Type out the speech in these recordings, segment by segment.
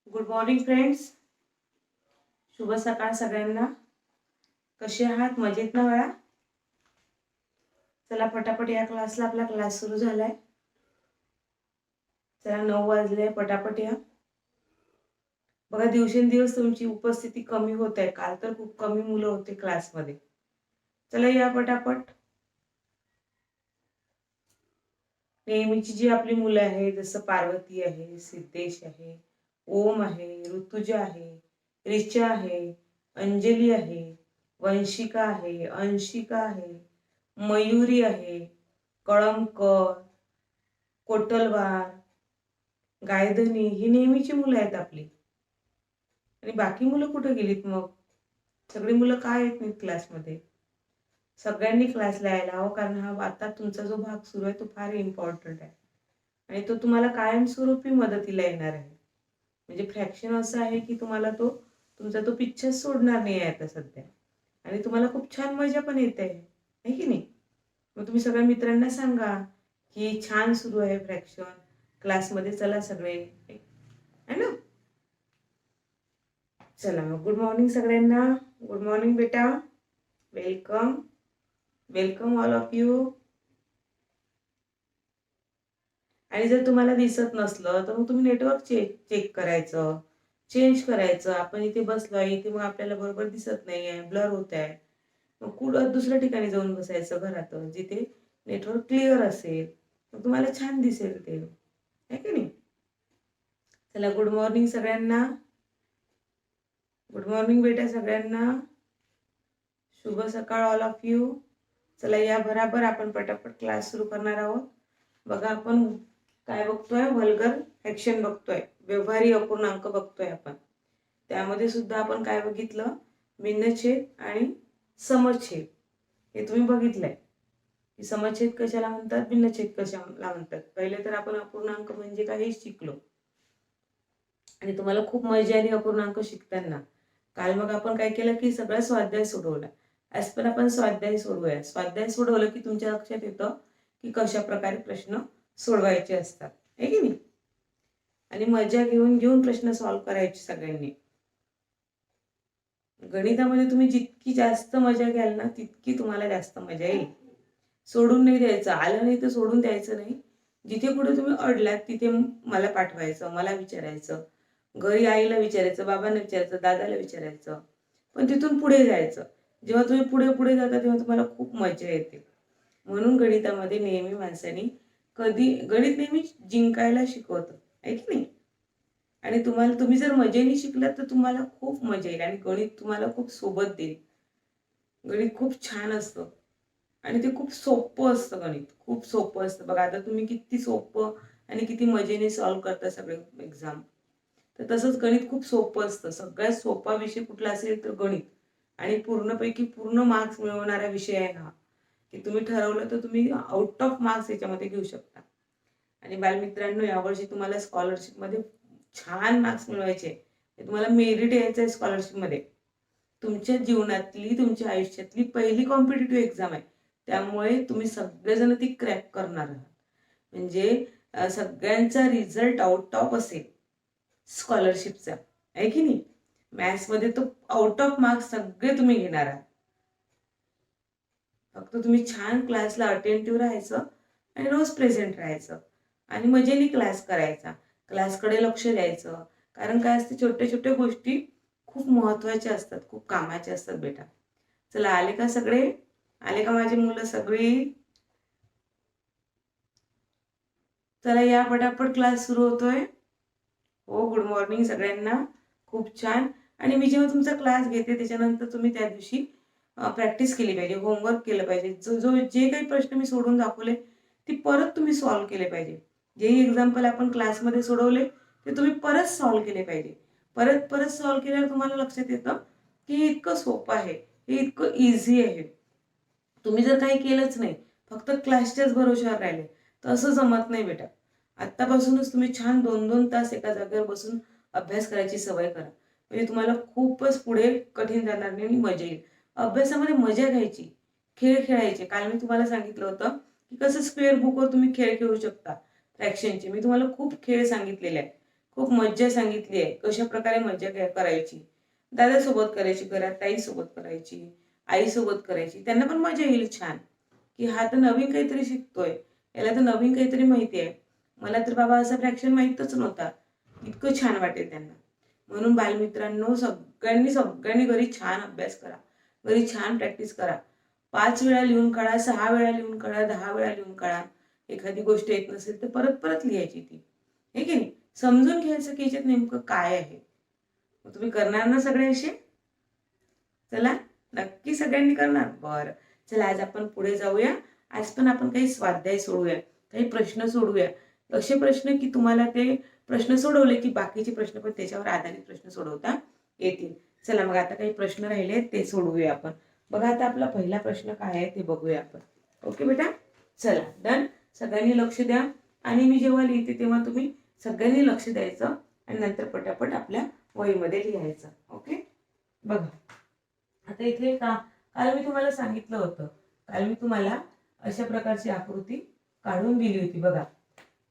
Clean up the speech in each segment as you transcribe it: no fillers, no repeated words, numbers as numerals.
Good morning friends. शुभ सकाळ सगळ्यांना. कसे आहात? मजेत ना बाळा? चला पटापट या क्लासला. आपला क्लास सुरू झालाय. चला 9 वाजले, पटापट या. बघा दिवसेंदिवस तुमची उपस्थिती कमी होत आहे. काल तर खूप कमी मुलं होते क्लासमध्ये. चला या पटापट. नेहमीची जी आपली मुलं आहे, जसं पार्वती आहे, सिद्धेश आहे, ओम आहे, ऋतुजा आहे, रिचा आहे, अंजली आहे, वंशिका आहे, अंशिका आहे, मयुरी आहे, कळमकर, कोटलवार, गायधनी ही नेहमीची मुलं आहेत आपली. आणि बाकी मुलं कुठे गेलीत मग? सगळी मुलं काय येत नाहीत क्लासमध्ये? सगळ्यांनी क्लासला यायला हवं, कारण हा आता तुमचा जो भाग सुरू आहे तो फार इम्पॉर्टंट आहे आणि तो तुम्हाला कायमस्वरूपी मदतीला येणार आहे. म्हणजे फ्रॅक्शन असं आहे की तुम्हाला तो तुमचा तो पिक्चर सोडणार नाही आहे आता सध्या, आणि तुम्हाला खूप छान मजा पण येते आहे की नाही? मग तुम्ही सगळ्या मित्रांना सांगा की छान सुरू आहे फ्रॅक्शन क्लासमध्ये, चला सगळे, है ना? चला मग गुड मॉर्निंग सगळ्यांना. गुड मॉर्निंग बेटा. Welcome welcome all of you. आणि जर तुम्हाला दिसत नसलं तर मग तुम्ही नेटवर्क चेक करायचं, चेंज करायचं. आपण इथे बसलोय, इथे मग आपल्याला बरोबर दिसत नाही आहे, ब्लर होत आहे. मग कुठं दुसऱ्या ठिकाणी जाऊन बसायचं घरात, जिथे नेटवर्क क्लिअर असेल, मग तुम्हाला छान दिसेल ते, आहे की नाही? चला गुड मॉर्निंग सगळ्यांना. गुड मॉर्निंग बेटा सगळ्यांना. शुभ सकाळ ऑल ऑफ यू. चला या बराबर आपण पटापट क्लास सुरू करणार आहोत. बघा आपण काय बघतोय? व्हल्गर फ्रॅक्शन बघतोय, व्यवहारी अपूर्णांक बघतोय आपण. त्यामध्ये सुद्धा आपण काय बघितलं? भिन्नछेद आणि समछेद. हे तुम्ही बघितलंय की समछेद कशाला म्हणतात, भिन्नछेद कशाला म्हणतात. पहिले तर आपण अपूर्णांक म्हणजे काय हे शिकलो आणि तुम्हाला खूप मजा आली अपूर्णांक शिकताना. काल मग आपण काय केलं की सगळा स्वाध्याय सोडवला. आज पण आपण स्वाध्याय सोडवूया. स्वाध्याय सोडवलं की तुमच्या लक्षात येतं की कशा प्रकारे प्रश्न सोडवायचे असतात, है की नाही? आणि मजा घेऊन घेऊन प्रश्न सॉल्व्ह करायचे सगळ्यांनी. गणितामध्ये तुम्ही जितकी जास्त मजा घ्याल ना, तितकी तुम्हाला जास्त मजा येईल. सोडून नाही द्यायचं, आलं नाही तर सोडून द्यायचं नाही. जिथे कुठे तुम्ही अडलात तिथे मला पाठवायचं, मला विचारायचं, घरी आईला विचारायचं, बाबांना विचारायचं, दादाला विचारायचं, पण तिथून पुढे जायचं. जेव्हा तुम्ही पुढे पुढे जाता तेव्हा तुम्हाला खूप मजा येते. म्हणून गणितामध्ये नेहमी माणसाने गणित नेहमी जिंकायला शिकवतं, आहे की नाही? आणि तुम्ही जर मजेने शिकलात तर तुम्हाला खूप मजा येईल आणि गणित तुम्हाला खूप सोबत देईल. गणित खूप छान असतं आणि ते खूप सोपं असतं. गणित खूप सोपं असतं. बघा आता तुम्ही किती सोपं आणि किती मजेने सॉल्व्ह करता सगळे एक्झाम. तर तसंच गणित खूप सोपं असतं. सगळ्यात सोपा विषय कुठला असेल तर गणित. आणि पूर्णपैकी पूर्ण मार्क्स मिळवणारा विषय आहे हा, की तुम्ही ठरवलं तर तुम्ही आउट ऑफ मार्क्स याच्यामध्ये घेऊ शकता. आणि बालमित्रांनो, यावर्षी तुम्हाला स्कॉलरशिपमध्ये छान मार्क्स मिळवायचे. तुम्हाला मेरिट यायचं आहे स्कॉलरशिपमध्ये. तुमच्या जीवनातली, तुमच्या आयुष्यातली पहिली कॉम्पिटिटिव्ह एक्झाम आहे. त्यामुळे तुम्ही सगळेजण ती क्रॅक करणार आहात. म्हणजे सगळ्यांचा रिझल्ट आउट ऑफ असेल स्कॉलरशिपचा, आहे की नाही? मॅथ्समध्ये तो आउट ऑफ मार्क्स सगळे तुम्ही घेणार आहात. फक्त तुम्ही छान क्लासला अटेंटिव्ह राहायचं आणि रोज प्रेझेंट राहायचं आणि मजेने क्लास करायचा. क्लासकडे लक्ष द्यायचं. कारण काय असते, छोट्या छोट्या गोष्टी खूप महत्त्वाच्या असतात, खूप कामाच्या असतात बेटा. चला आले का सगळे? आले का माझी मुलं सगळी? चला या पटापट क्लास सुरू होतोय. हो गुड मॉर्निंग सगळ्यांना. खूप छान. आणि मी जेव्हा तुमचा क्लास घेते त्याच्यानंतर तुम्ही त्या दिवशी प्रॅक्टिस केली पाहिजे, होमवर्क केलं पाहिजे. जे काही प्रश्न मी सोडून दाखवले ते परत तुम्ही सॉल्व्ह केले पाहिजे. जेही एक्झाम्पल आपण क्लासमध्ये सोडवले ते तुम्ही परत सॉल्व्ह केले पाहिजे. परत परत सॉल्व्ह केल्यावर तुम्हाला लक्षात येतं की हे इतकं सोपं आहे, हे इतकं इझी आहे. तुम्ही जर काही केलंच नाही, फक्त क्लासच्याच भरोश्यावर राहिले तर असं जमत नाही बेटा. आत्तापासूनच तुम्ही छान 2-2 तास एका जागेवर बसून अभ्यास करायची सवय करा. म्हणजे तुम्हाला खूपच पुढे कठीण जाणार नाही आणि मजा येईल. अभ्यासामध्ये मजा घ्यायची, खेळ खेळायचे. काल मी तुम्हाला सांगितलं होतं की कसं स्क्वेअर बुकवर तुम्ही खेळ खेळू शकता फ्रॅक्शनचे. मी तुम्हाला खूप खेळ सांगितलेले आहेत. खूप मज्जा सांगितली आहे, कशा प्रकारे मज्जा करायची. दादासोबत करायची, घरात ताईसोबत करायची, आईसोबत करायची. त्यांना पण मजा येईल छान, की हा तर नवीन काहीतरी शिकतोय, याला तर नवीन काहीतरी माहिती आहे. मला तर बाबा असा फ्रॅक्शन माहीतच नव्हता. इतकं छान वाटेल त्यांना. म्हणून बालमित्रांनो, सगळ्यांनी सगळ्यांनी घरी छान अभ्यास करा. घरी छान प्रॅक्टिस करा. 5 वेळा लिहून काढा, 6 वेळा लिहून काढा, 10 वेळा लिहून काढा. एखादी गोष्ट येत नसेल तर परत परत लिहायची ती. हे की नाही? समजून घ्यायचं की याच्यात नेमकं काय आहे. मग तुम्ही करणार ना सगळे असे? चला, नक्की सगळ्यांनी करणार. बरं, चला आज आपण पुढे जाऊया. आज पण आपण काही स्वाध्याय सोडूया, काही प्रश्न सोडूया. असे प्रश्न की तुम्हाला ते प्रश्न सोडवले की बाकीचे प्रश्न पण त्याच्यावर आधारित प्रश्न सोडवता येतील. चला मग आता काही प्रश्न राहिले ते सोडवूया आपण. बघा आता आपला पहिला प्रश्न काय आहे ते बघूया आपण. ओके बेटा, चला डन. सगळ्यांनी लक्ष द्या आणि मी जेव्हा लिहिते तेव्हा तुम्ही सगळ्यांनी लक्ष द्यायचं आणि नंतर पटापट आपल्या वहीमध्ये लिहायचं. ओके, बघा आता इथे काल मी तुम्हाला सांगितलं होतं, काल मी तुम्हाला अशा प्रकारची आकृती काढून दिली होती. बघा,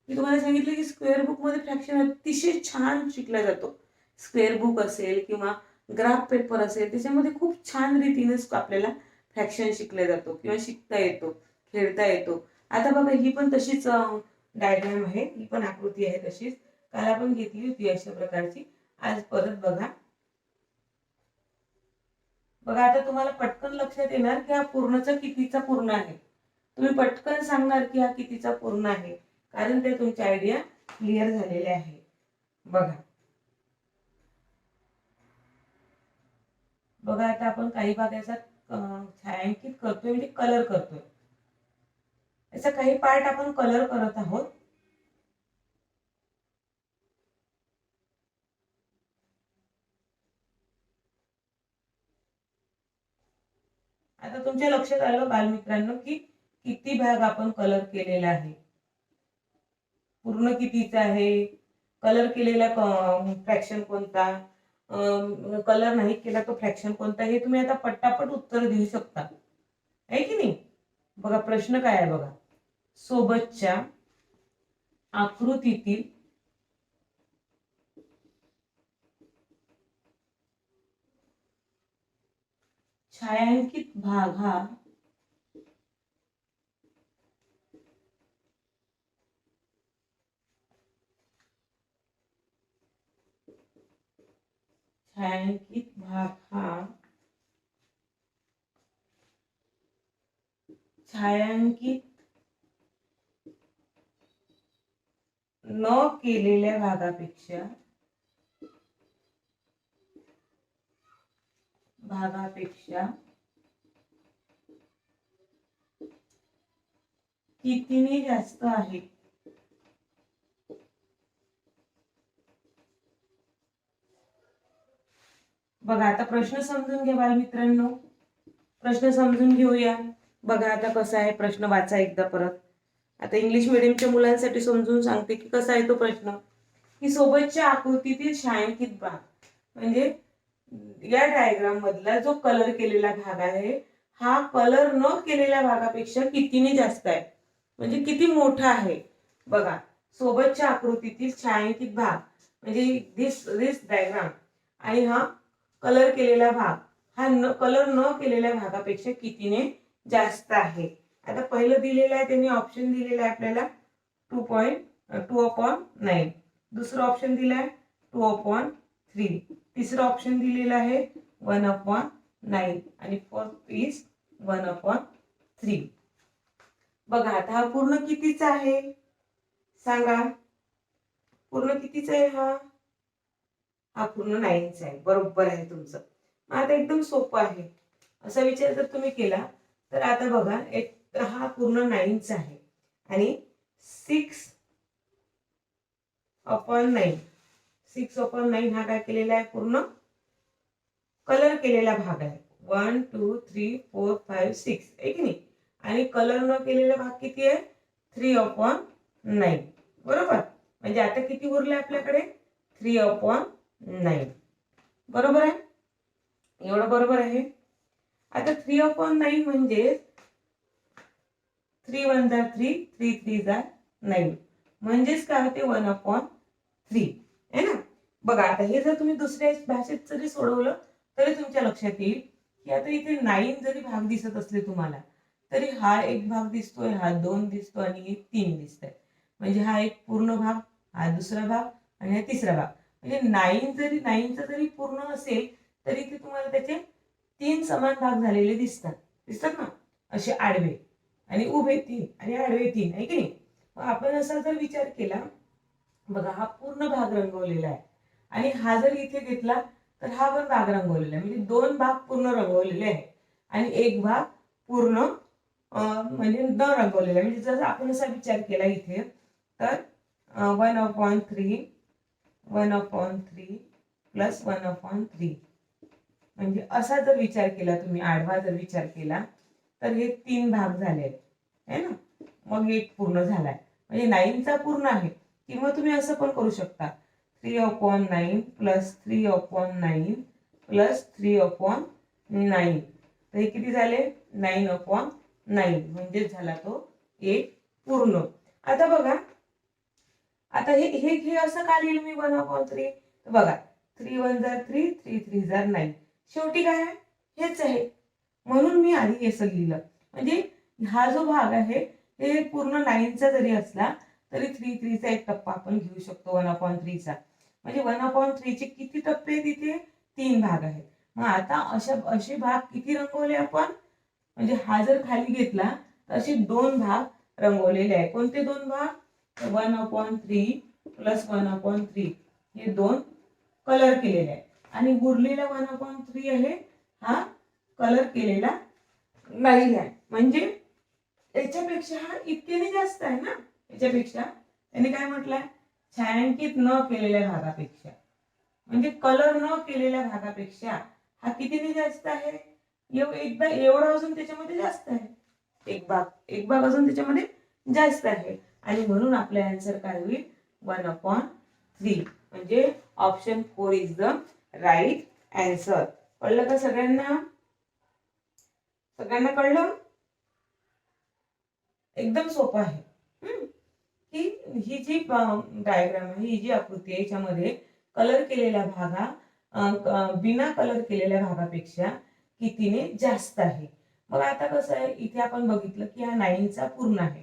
मी तुम्हाला सांगितलं की स्क्वेअर बुक मध्ये फ्रॅक्शन अतिशय छान शिकला जातो. स्क्वेअर बुक असेल किंवा ग्राफ पेपर असेल, त्याच्यामध्ये खूप छान रीतीने आपल्याला फ्रॅक्शन शिकला जातो किंवा शिकता येतो, खेळता येतो. आता बघा ही पण तशीच डायग्राम आहे, ही पण आकृती आहे तशीच. काल आपण घेतली होती अशा प्रकारची. आज परत बघा. बघा आता तुम्हाला पटकन लक्षात येणार की हा पूर्णचा कितीचा पूर्ण आहे. तुम्ही पटकन सांगणार की हा कितीचा पूर्ण आहे, कारण ते तुमची आयडिया क्लिअर झालेली आहे. बघा बघा आता आपण काही भाग याचा छायांकित करतोय, म्हणजे कलर करतोय. याचा काही पार्ट आपण कलर करत आहोत. आता तुमच्या लक्षात आलं बालमित्रांनो की किती भाग आपण कलर केलेला आहे, पूर्ण कितीचा आहे, कलर केलेला फ्रॅक्शन कोणता, कलर नाही केला तो फ्रॅक्शन कोणता, हे तुम्ही आता पटापट उत्तर देऊ शकता, आहे की नाही. बघा प्रश्न काय आहे बघा. सोबतच्या आकृतीतील छायांकित भाग हा छायांकित भाग हा छायांकित न केलेल्या भागापेक्षा कितीने जास्त आहे. बघा आता प्रश्न समजून घ्या बालमित्रांनो, प्रश्न समजून घेऊया. बघा आता कसा आहे प्रश्न, वाचा एकदा परत. आता इंग्लिश मीडियमच्या मुलांसाठी समजून सांगते की कसा आहे तो प्रश्न. की सोबतच्या आकृतीतील छायांकित भाग, म्हणजे या डायग्राम मधला जो कलर केलेला भाग आहे हा कलर न केलेल्या भागापेक्षा कितीने जास्त आहे, म्हणजे किती मोठा आहे. बघा सोबतच्या आकृतीतील छायांकित भाग म्हणजे दिस डायग्राम, आणि हा कलर केलेला भाग हा कलर न केलेल्या भागापेक्षा कितीने जास्त आहे. आता पहिलं दिलेलं आहे त्यांनी ऑप्शन दिलेला आहे आपल्याला 2.2/9, दुसरं ऑप्शन दिलाय 2/3, तिसरं ऑप्शन दिलेलं आहे 1/9 आणि फोर्थ इज 1/3. बघा आता हा पूर्ण कितीचा आहे सांगा, पूर्ण कितीचा आहे हा, हा पूर्ण 9चा आहे. बरोबर आहे तुमचं. आता एकदम सोपं आहे. असा विचार जर तुम्ही केला तर आता बघा एक हा पूर्ण 9चा आहे आणि 6/9, 6/9 हा काय केलेला आहे, पूर्ण कलर केलेला भाग आहे. 1 2 3 4 5 6 आहे की नाही, आणि कलर न केलेला भाग किती आहे, 3/9. बरोबर, म्हणजे आता किती उरले आपल्याकडे, 3/9. बरोबर आहे, एवढं बरोबर आहे. आता 3/9 म्हणजे 3 1 जा 3, 3 3 जा 9, म्हणजेच काय होते 1/3. बघा आता हे जर तुम्ही दुसऱ्या भाषेत जरी सोडवलं तरी तुमच्या लक्षात येईल की आता इथे 9 जरी भाग दिसत असले तुम्हाला तरी हा एक भाग दिसतोय, हा 2 दिसतो आणि हे 3 दिसतंय. म्हणजे हा एक पूर्ण भाग, हा दुसरा भाग आणि हा तिसरा भाग. म्हणजे 9चा जरी पूर्ण असेल तरी ते तुम्हाला त्याचे 3 समान भाग झालेले दिसतात ना, असे आडवे आणि उभे 3 आणि आडवे 3 आहे की नाही. मग आपण असा जर विचार केला, बघा हा पूर्ण भाग रंगवलेला आहे आणि हा जर इथे घेतला तर हा पण भाग रंगवलेला आहे. म्हणजे 2 भाग पूर्ण रंगवलेले आहे आणि एक भाग पूर्ण म्हणजे न रंगवलेला आहे. म्हणजे जर आपण असा विचार केला इथे तर 1/3 प्लस 1/3 म्हणजे असा जर विचार केला तुम्ही, आडवा जर विचार केला तर हे 3 भाग झाले आहे ना. मग एक पूर्ण झालाय म्हणजे 9चा पूर्ण आहे. किंवा तुम्ही असं पण करू शकता 3/9 प्लस 3/9 प्लस 3/9. तर हे किती झाले 9/9 म्हणजे झाला तो एक पूर्ण. आता बघा आता हे हे हे असं का लिहिलं मी 1/3. बघा 3 1 जार 3 3 3 जार 9. शेवटी काय आहे हेच आहे म्हणून मी आधी असं लिहिलं. म्हणजे हा जो भाग आहे हे पूर्ण 9चा जरी असला तरी 3 चा एक टप्पा आपण घेऊ शकतो 1/3 चा. म्हणजे 1/3 चे किती टप्पे आहेत इथे 3 भाग आहेत. मग आता असे भाग किती रंगवले आपण, म्हणजे हा जर खाली घेतला तर असे 2 भाग रंगवलेले आहे. कोणते 2 भाग, 1/3 प्लस 1/3 हे 2 कलर केलेले आहे आणि उरलेला 1/3 आहे हा कलर केलेला नाही आहे. म्हणजे याच्यापेक्षा हा इतकेने जास्त आहे ना, याच्यापेक्षा त्याने काय म्हटलंय छायांकित न केलेल्या भागापेक्षा, म्हणजे कलर न केलेल्या भागापेक्षा हा कितीने जास्त आहे, एकदा एवढा अजून त्याच्यामध्ये जास्त आहे, एक भाग अजून त्याच्यामध्ये जास्त आहे आणि म्हणून आपला आन्सर काय होईल 1/3. म्हणजे option 4 is the right answer. कळलं का सगळ्यांना? सगळ्यांना कळलं? एकदम सोपं आहे की ही जी डायग्राम आहे, ही जी आकृती आहे याच्यामध्ये कलर केलेल्या भागा बिना कलर केलेल्या भागापेक्षा कितीने जास्त आहे. मग आता कसं आहे इथे आपण बघितलं की हा 9चा पूर्ण आहे.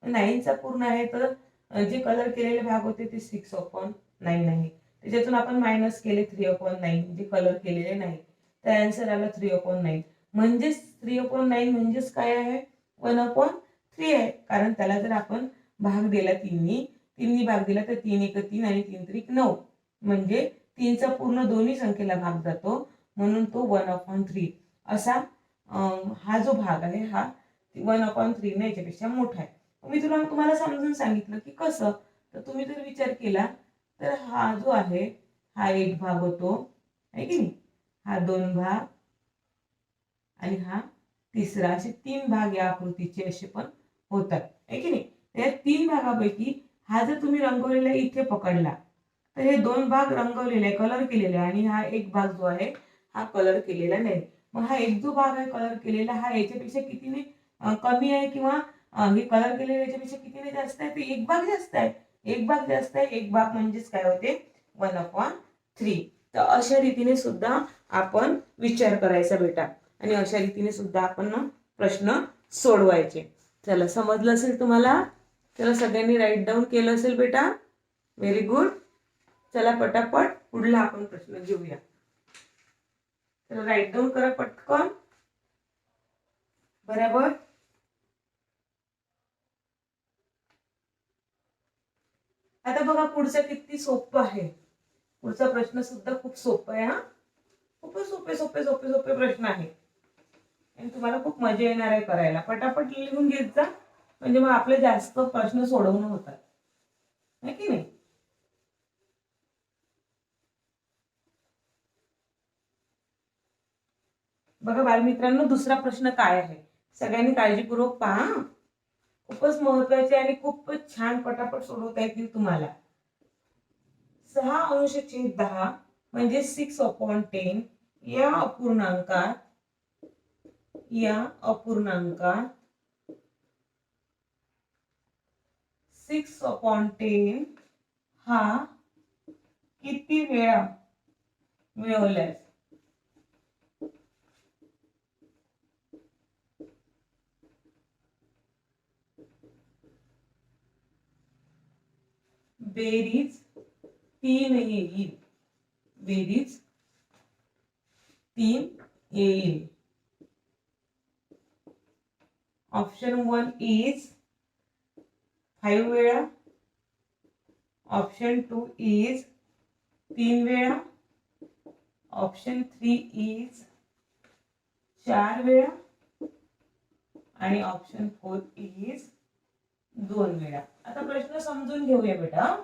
9चा पूर्ण आहे तर जे कलर केलेले भाग होते ते 6/9 आहे. त्याच्यातून आपण मायनस केले 3/9 जे कलर केलेले नाही. तर आन्सर आला 3/9. म्हणजेच 3/9 म्हणजेच काय आहे 1/3 आहे. कारण त्याला जर आपण भाग दिला तीननी भाग दिला तर 3 1 3 आणि 3 3 9 म्हणजे 3चा पूर्ण दोन्ही संख्येला भाग जातो म्हणून तो 1/3 असा हा जो भाग आहे हा 1/3 ने याच्यापेक्षा मोठा आहे. मी तुम्हाला समजून सांगितलं की कसं. तर तुम्ही जर विचार केला तर हा जो आहे हा एक भाग होतो आहे की नाही, हा 2 भाग आणि हा तिसरा, असे 3 भाग या आकृतीचे असे पण होतात आहे की नाही. या 3 भागापैकी हा जर तुम्ही रंगवलेला इथे पकडला तर हे 2 भाग रंगवलेले कलर केलेले आणि हा एक भाग जो आहे हा कलर केलेला नाही. मग हा एक जो भाग आहे कलर केलेला हा याच्यापेक्षा कितीने कमी आहे किंवा हे कलर केलेले याच्यापेक्षा कितीने जास्त आहे, ते एक भाग जास्त आहे. एक भाग जास्त आहे, एक भाग म्हणजेच काय होते 1/3. तर अशा रीतीने सुद्धा आपण विचार करायचा बेटा आणि अशा रीतीने सुद्धा आपण प्रश्न सोडवायचे. चला समजलं असेल तुम्हाला? चला सगळ्यांनी राईट डाऊन केलं असेल बेटा? Very good. चला पटापट पुढला आपण प्रश्न घेऊया. तर राईट डाऊन करा पटकन. बरोबर. आता बघा पुढचं किती सोपं आहे. पुढचा प्रश्न सुद्धा खूप सोपा आहे. हा खूप सोपे सोपे सोपे सोपे प्रश्न आहे आणि तुम्हाला खूप मजा येणार आहे करायला. पटापट लिहून घेत जा म्हणजे मग आपले जास्त प्रश्न सोडवणं होतात है की नाही. बघा बालमित्रांनो दुसरा प्रश्न काय आहे सगळ्यांनी काळजीपूर्वक पहा. खूपच महत्वाचे आणि खूपच छान पटापट सोडवता येतील तुम्हाला. 6/10 म्हणजे 6/10 या अपूर्णांकात 6/10 हा किती वेळा मिळवल्यास बेरीज 3 येईल. बेरीज 3 येईल. ऑप्शन 1 इज 5 वेळा. ऑप्शन 2 इज 3 वेळा. ऑप्शन 3 इज 4 वेळा. आणि ऑप्शन 4 इज 2 वेळा. आता प्रश्न समजून घेऊया बेटा.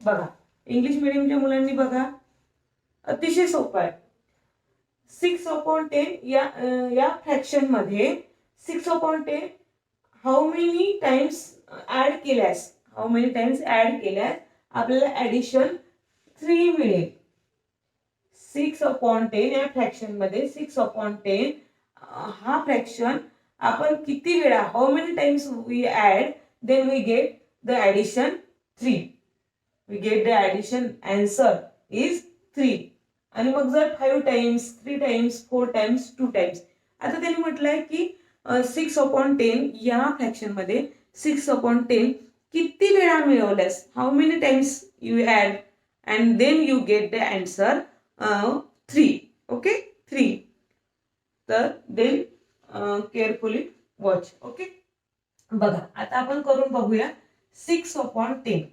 बघा, इंग्लिश मीडियमच्या मुलांनी बघा, अतिशय सोपं आहे. 6/10 या फ्रॅक्शन मध्ये 6/10 हाऊ मेनी टाइम्स ऍड केल्यास आपल्याला ऍडिशन 3 मिळेल. 6/10 या फ्रॅक्शन मध्ये 6/10 हा फ्रॅक्शन आपण किती वेळा, how many times we add, then we get the addition 3. We get the addition answer is 3. आणि मग जर 5 टाइम्स, 3 टाइम्स, 4 टाइम्स, 2 टाइम्स. आता त्यांनी म्हटलंय की 6/10 या फ्रॅक्शन मध्ये 6/10 किती वेळा मिळवल्यास, how many times you add and then you get the answer 3. Okay, 3. तर देन केअरफुली वॉच. ओके, बघा आता आपण करून बघूया. 6/10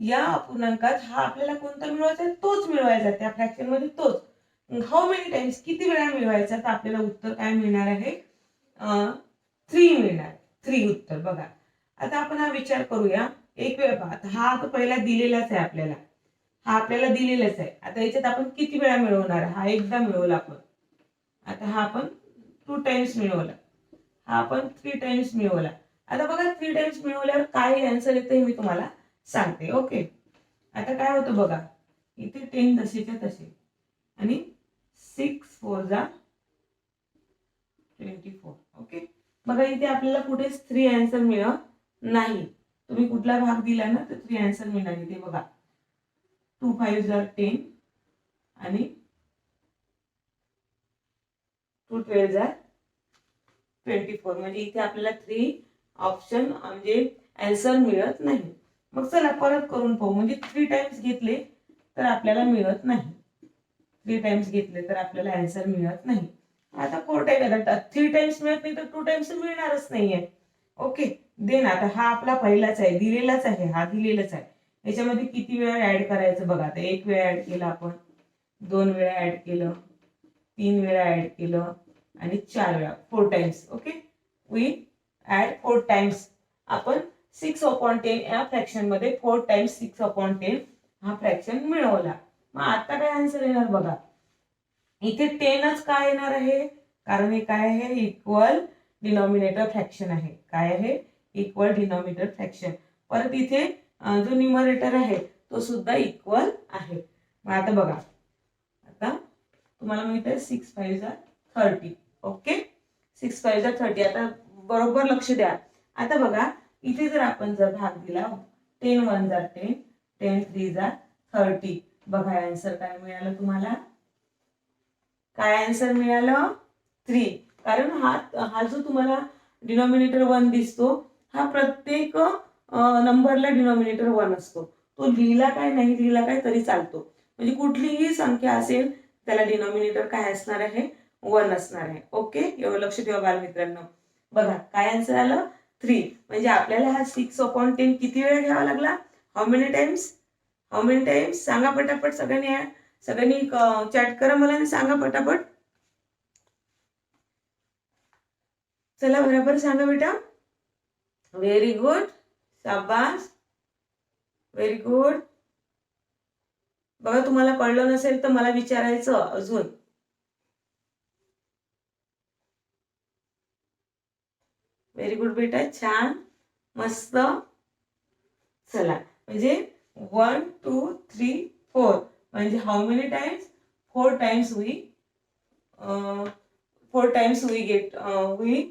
या अपूर्णांकात हा आपल्याला कोणता मिळवायचा, तोच मिळवायचा, त्या फ्रॅक्शन मध्ये तोच. हाऊ मेनी टाइम्स किती वेळा मिळवायचा, तर आपल्याला उत्तर काय मिळणार आहे, 3 मिळणार. 3 उत्तर. बघा आता आपण हा विचार करूया. एक वेळ पहा, हा तर पहिला दिलेलाच आहे आपल्याला, हा आपल्याला दिलेलाच आहे. आता याच्यात आपण किती वेळा मिळवणार, हा एकदा मिळवला आपण. आता हा आपण 2 टाइम्स मिळवला, हा आपण 3 टाइम्स मिळवला. आता बघा 3 टाइम्स मिळवल्यावर काय आन्सर येतं हे मी तुम्हाला सांगते. ओके, आता काय होतं बघा, इथे 10 तसेच्या तसे आणि 6 4 24. ओके, बघा इथे आपल्याला कुठेच 3 आन्सर मिळत नाही. तुम्ही कुठला भाग दिला ना तर 3 आन्सर मिळणार. इथे बघा 2 5 10 आणि 2 12 24. म्हणजे इथे आपल्याला 3 ऑप्शन म्हणजे आन्सर मिळत नाही. मग चला परत करून पाहू. म्हणजे 3 टाइम्स घेतले तर आपल्याला मिळत नाही. 3 टाइम्स घेतले तर आपल्याला आन्सर मिळत नाही. आता 4 टाइम्स, 3 टाइम्स मिळत नाही तर 2 टाइम्स मिळणारच नाहीये. ओके, देन आता हा आपला पहिलाच आहे, दिलेलाच आहे, हा दिलेलाच आहे. याच्यामध्ये किती वेळा ऍड करायचं बघा. आता 1 वेळा ऍड केला आपण, 2 वेळा ऍड केलं, 3 वेळा ऍड केलं आणि 4 वेळा, 4 times. Okay, we add 4 times. आपण 6/10 या फ्रॅक्शन मध्ये 4 टाइम्स 6/10 हा फ्रॅक्शन मिळवला. मग आता काय आन्सर येणार बघा. इथे 10च का येणार आहे, कारण हे काय आहे, इक्वल डिनॉमिनेटर फ्रॅक्शन आहे. काय आहे, इक्वल डिनॉमिनेटर फ्रॅक्शन. परत इथे जो न्यूमरेटर आहे तो सुद्धा इक्वल आहे. मग आता बघा, आता तुम्हाला माहित आहे 6 5 30. ओके, 6 5 30. आता बरोबर लक्ष द्या. आता बघा इथे जर आपण जर भाग दिला, 10 1 10, 10 3 30. बघा आन्सर काय मिळालं तुम्हाला, काय आन्सर मिळालं, 3. कारण हा जो तुम्हाला डिनॉमिनेटर 1 दिसतो, हा प्रत्येक नंबरला डिनॉमिनेटर 1 असतो. तो लिहिला काय नाही लिहिला काय तरी चालतो. म्हणजे कुठलीही संख्या असेल त्याला डिनॉमिनेटर काय असणार आहे, 1 असणार आहे. ओके, एवढं लक्ष ठेवा बालमित्रांनो. बघा काय आन्सर आलं, 3. म्हणजे आपल्याला हा 6/10 किती वेळा घ्यावा लागला, how many times, how many times सांगा पटापट. सगळ्यांनी चॅट करा मला आणि सांगा पटापट. चला बरोबर सांगा बेटा. व्हेरी गुड, शाबास, व्हेरी गुड. बघा तुम्हाला कळलं नसेल तर मला विचारायचं अजून. व्हेरी गुड बेटा, छान, मस्त. चला म्हणजे 1 2 3 4 म्हणजे how many times, 4 times we 4 times we get we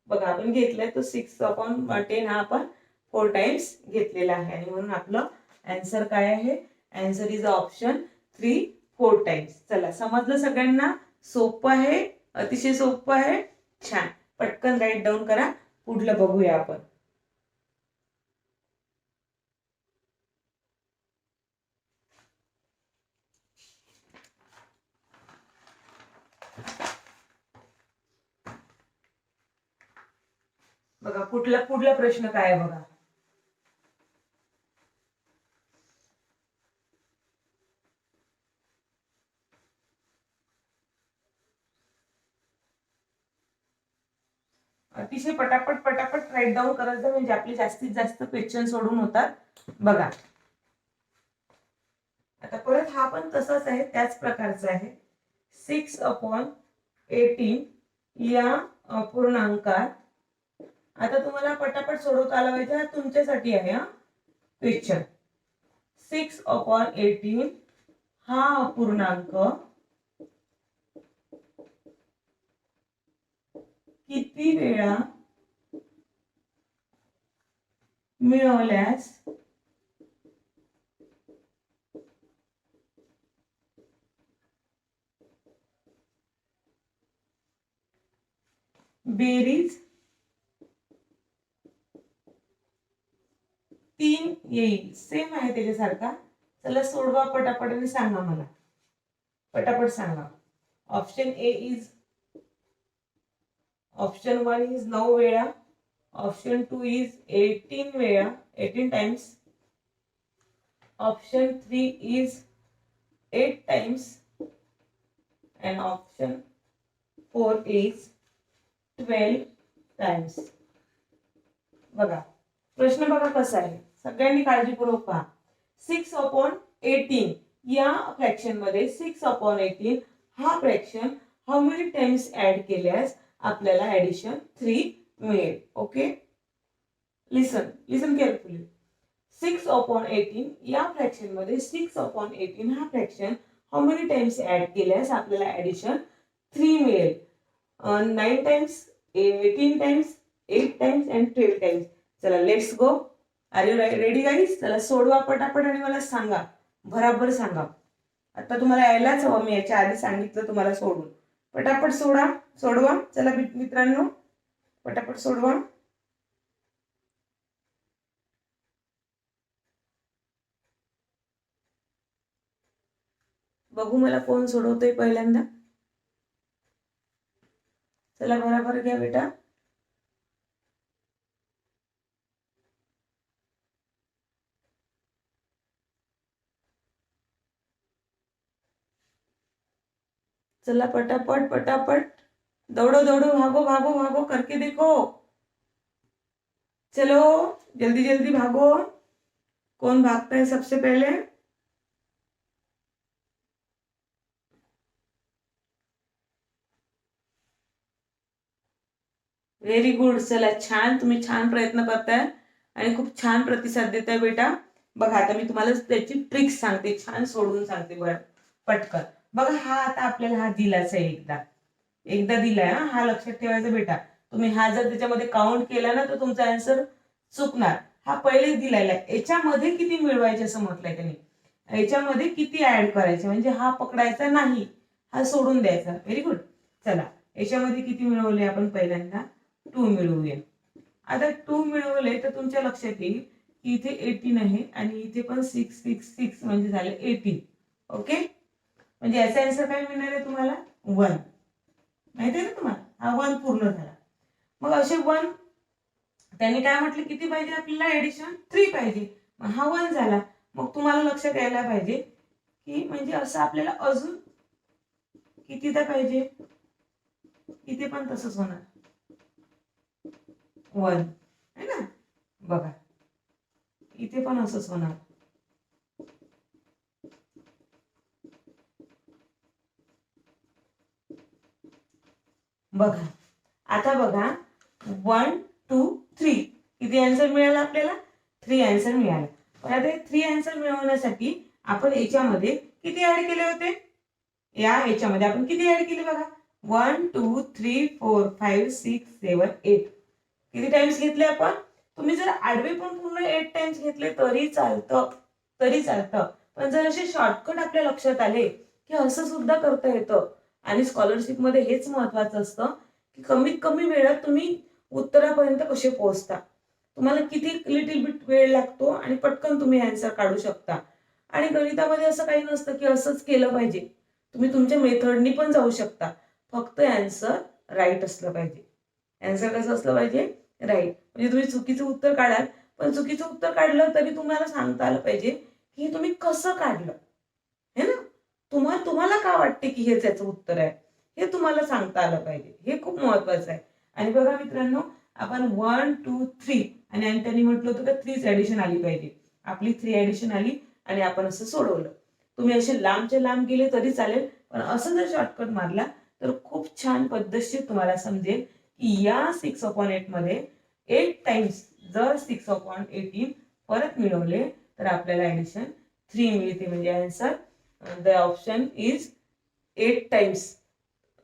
बघा आपण घेतलंय तो 6/10 हा आपण 4 टाइम्स घेतलेला आहे. आणि म्हणून आपलं आन्सर काय आहे, आन्सर इज ऑप्शन 3 4 टाइम्स. चला, समजलं सगळ्यांना? सोपं आहे, अतिशय सोपं आहे. छान, पटकन राईट डाऊन करा. पुढलं बघूया आपण. बघा पुढला प्रश्न काय आहे बघा. अतिशय पटापट राईट डाऊन करायचं, म्हणजे आपले जास्तीत जास्त क्वेश्चन सोडून होतात. बघा आता परत हा पण तसाच आहे, त्याच प्रकारचा आहे. 6/18 या अपूर्णांकात, आता तुम्हाला पटापट सोडवता आला पाहिजे, हा तुमच्यासाठी आहे हा क्वेश्चन. 6/18 हा अपूर्णांक किती वेळा मिळवल्यास बेरीज 3 येईल. सेम आहे त्याच्यासारखा. चला सोडवा पटापट आणि सांगा मला, पटापट सांगा. Option A is, option 1 is 9 वेळा, ऑप्शन 2 इज 18 वेळा, 18 times, option 3 is 8 times, and option 4 is 12 times. बघा प्रश्न बघा कसा आहे, सगळ्यांनी काळजीपूर्वक पहा. 6/18 या फ्रॅक्शन मध्ये 6/18 हा fraction how many times add केल्यास आपल्याला ऍडिशन 3 मिळेल. ओके, लिसन केअरफुली. 6/18 या फ्रॅक्शन मध्ये 6/18 हा fraction how many times add केल्यास आपल्याला ऍडिशन 3 मिळेल. 9 times, 18 times, 8 times and 12 times. चला let's go. Are you ready guys? चला सोडवा पटापट आणि मला सांगा, बराबर सांगा. आता तुम्हाला यायलाच हवं, मी याच्या आधी सांगितलं तुम्हाला सोडून. पटापट सोडवा. चला मित्रांनो, पटापट सोडवा. बघू मला कोण सोडवतोय पहिल्यांदा. चला बराबर घ्या बेटा. चला पटापट दौड़ो भागो करके देखो. चलो जल्दी भागो. कौन भागता है सबसे पहले? Very good. चला छान, तुम्ही छान प्रयत्न करताय आणि खूप छान प्रतिसाद देताय बेटा. बघा आता मी तुम्हाला त्याची ट्रिक्स सांगते, छान सोडून सांगते बरं पटकन. बघा हा आता आपल्याला हा दिलाच आहे, एकदा दिलाय हा लक्षात ठेवायचा बेटा. तुम्ही हा जर त्याच्यामध्ये काउंट केला ना तर तुमचा आन्सर चुकणार. हा पहिलेच दिलेला आहे, याच्यामध्ये किती मिळवायचे असं म्हटलंय त्यांनी. याच्यामध्ये किती ऍड करायचे, म्हणजे हा पकडायचा नाही, हा सोडून द्यायचा. Very good. चला याच्यामध्ये किती मिळवले आपण, पहिल्यांदा 2 मिळवूया. आता 2 मिळवले तर तुमच्या लक्षात येईल की इथे 18 आहे आणि इथे पण 6 म्हणजे झाले 18. ओके, म्हणजे याचा आन्सर काय मिळणार आहे तुम्हाला? 1. माहिती आहे ना तुम्हाला, हा 1 पूर्ण झाला. मग असे 1 त्यांनी काय म्हटलं, किती पाहिजे आपल्याला ऍडिशन? 3 पाहिजे. मग हा 1 झाला. मग तुम्हाला लक्षात यायला पाहिजे की म्हणजे असं आपल्याला अजून कितीदा पाहिजे, इथे पण तसंच होणार 1 है ना. बघा इथे पण असंच होणार. बघा आता बघा 1 2 3 किती आन्सर मिळाला आपल्याला? 3 आन्सर मिळाला. पण आता 3 आन्सर मिळवण्यासाठी आपण याच्यामध्ये किती ऍड केले होते? याच्यामध्ये आपण किती ऍड केले बघा, 1 2 3 4 5 6 7 8. किती टाइम्स घेतले आपण? तुम्ही जर आडवे पण पूर्ण 8 टाइम्स घेतले तरी चालतं, पण जर असे शॉर्टकट आपल्या लक्षात आले की असं सुद्धा करता येतं, आणि स्कॉलरशिपमध्ये हेच महत्वाचं असतं की कमीत कमी वेळात तुम्ही उत्तरापर्यंत कसे पोहोचता, तुम्हाला किती लिटिल बिट वेळ लागतो आणि पटकन तुम्ही आन्सर काढू शकता. आणि गणितामध्ये असं काही नसतं की असंच केलं पाहिजे, तुम्ही तुमच्या मेथडनी पण जाऊ शकता, फक्त आन्सर राईट असलं पाहिजे. आन्सर कसं असलं पाहिजे? राईट. म्हणजे तुम्ही चुकीचं उत्तर काढाल, पण चुकीचं उत्तर काढलं तरी तुम्हाला सांगता आलं पाहिजे की हे तुम्ही कसं काढलं, है ना? तुम्हाला का वाटते की हे त्याचं उत्तर आहे, हे तुम्हाला सांगता आलं पाहिजे. हे खूप महत्वाचं आहे. आणि बघा मित्रांनो, आपण 1 2 3 आणि त्यांनी म्हटलं होतं का 3 ऍडिशन आली पाहिजे. आपली 3 ऍडिशन आली आणि आपण असं सोडवलं. तुम्ही असे लांबचे लांब गेले तरी चालेल, पण असं जर शॉर्टकट मारला तर खूप छान पद्धतशीर तुम्हाला समजेल की या 6/8 मध्ये 8 टाइम्स जर 6/18 परत मिळवले तर आपल्याला ऍडिशन 3 मिळते. म्हणजे answer the option is 8 times.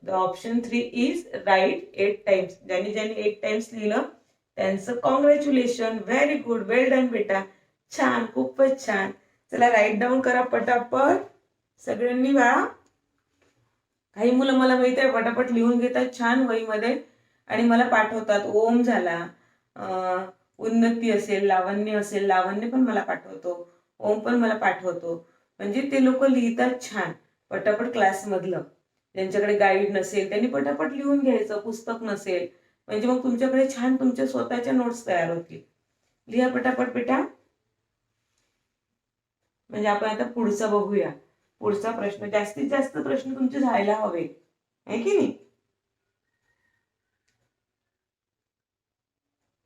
The option 3 is right 8 times. ज्यांनी ज्यांनी 8 टाइम्स लिहिलं त्यांचं congratulation, very good, well done बेटा, छान, खूपच छान. चला राईट डाऊन करा पटापट सगळ्यांनी बा. काही मुलं मला माहित आहे पटापट लिहून घेतात छान वहीमध्ये आणि मला पाठवतात. ओम झाला, उन्नती असेल, लावण्य असेल, लावण्य पण मला पाठवतो, ओम पण मला पाठवतो. म्हणजे ते लोक लिहितात छान पटापट. क्लासमधलं ज्यांच्याकडे गाईड नसेल त्यांनी पटापट लिहून घ्यायचं, पुस्तक नसेल म्हणजे मग तुमच्याकडे छान तुमच्या स्वतःच्या नोट्स तयार होतील. लिहा पटापट बेटा. म्हणजे आपण आता पुढचा बघूया. पुढचा प्रश्न, जास्तीत जास्त प्रश्न तुमचे जायला हवे, आहे की नाही?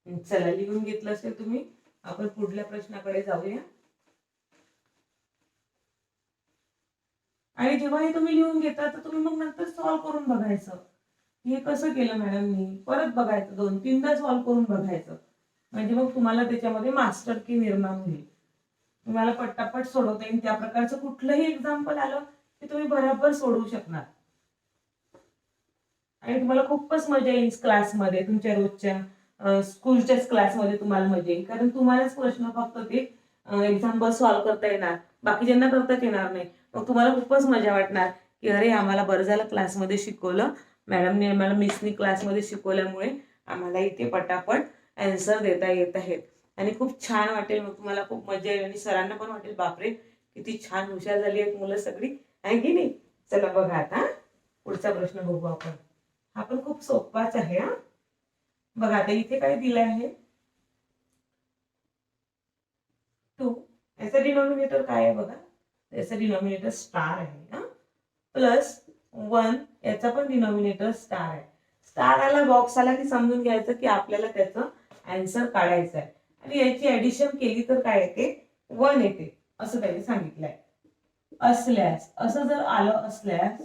चला लिहून घेतलं असेल तुम्ही, आपण पुढल्या प्रश्नाकडे जाऊया. आणि जेव्हा हे तुम्ही लिहून घेता तर तुम्ही मग नंतर सॉल्व्ह करून बघायचं, हे कसं केलं मॅडम मी, परत बघायचं, 2-3दा सॉल्व्ह करून बघायचं. म्हणजे मग तुम्हाला त्याच्यामध्ये मास्टर की निर्माण होईल, तुम्हाला पटापट सोडवता येईल. त्या प्रकारचं कुठलंही एक्झाम्पल आलं की तुम्ही बरोबर सोडवू शकणार आणि तुम्हाला खूपच मजा येईल क्लासमध्ये. तुमच्या रोजच्या स्कूलच्याच क्लासमध्ये तुम्हाला मजा येईल, कारण तुम्हालाच प्रश्न फक्त ते एक्झाम्पल सॉल्व्ह करता येणार, बाकीच्यांना करताच येणार नाही. मग तुम्हाला खूपच मजा वाटणार की अरे आम्हाला बरं झालं क्लासमध्ये शिकवलं, मॅडमने आम्हाला, मिसनी क्लासमध्ये शिकवल्यामुळे आम्हाला इथे पटापट आन्सर देता येत आहेत. आणि खूप छान वाटेल, मग तुम्हाला खूप मजा येईल आणि सरांना पण वाटेल बापरे किती छान हुशार झाली आहेत मुलं सगळी, आहे की नाही? चला बघा आता पुढचा प्रश्न बघू आपण. हा पण खूप सोपाच आहे. हा बघा आता इथे काय दिलं आहे, 2. याचा डिनॉमिनेटर काय आहे बघा, याचा डिनॉमिनेटर स्टार आहे. प्लस 1 याचा पण डिनॉमिनेटर स्टार आहे. स्टार आला, बॉक्स आला की समजून घ्यायचं की आपल्याला त्याचं आन्सर काढायचं आहे. आणि याची ऍडिशन केली तर काय येते? 1 येते, असं त्यांनी सांगितलंय. असल्यास, असं जर आलं असल्यास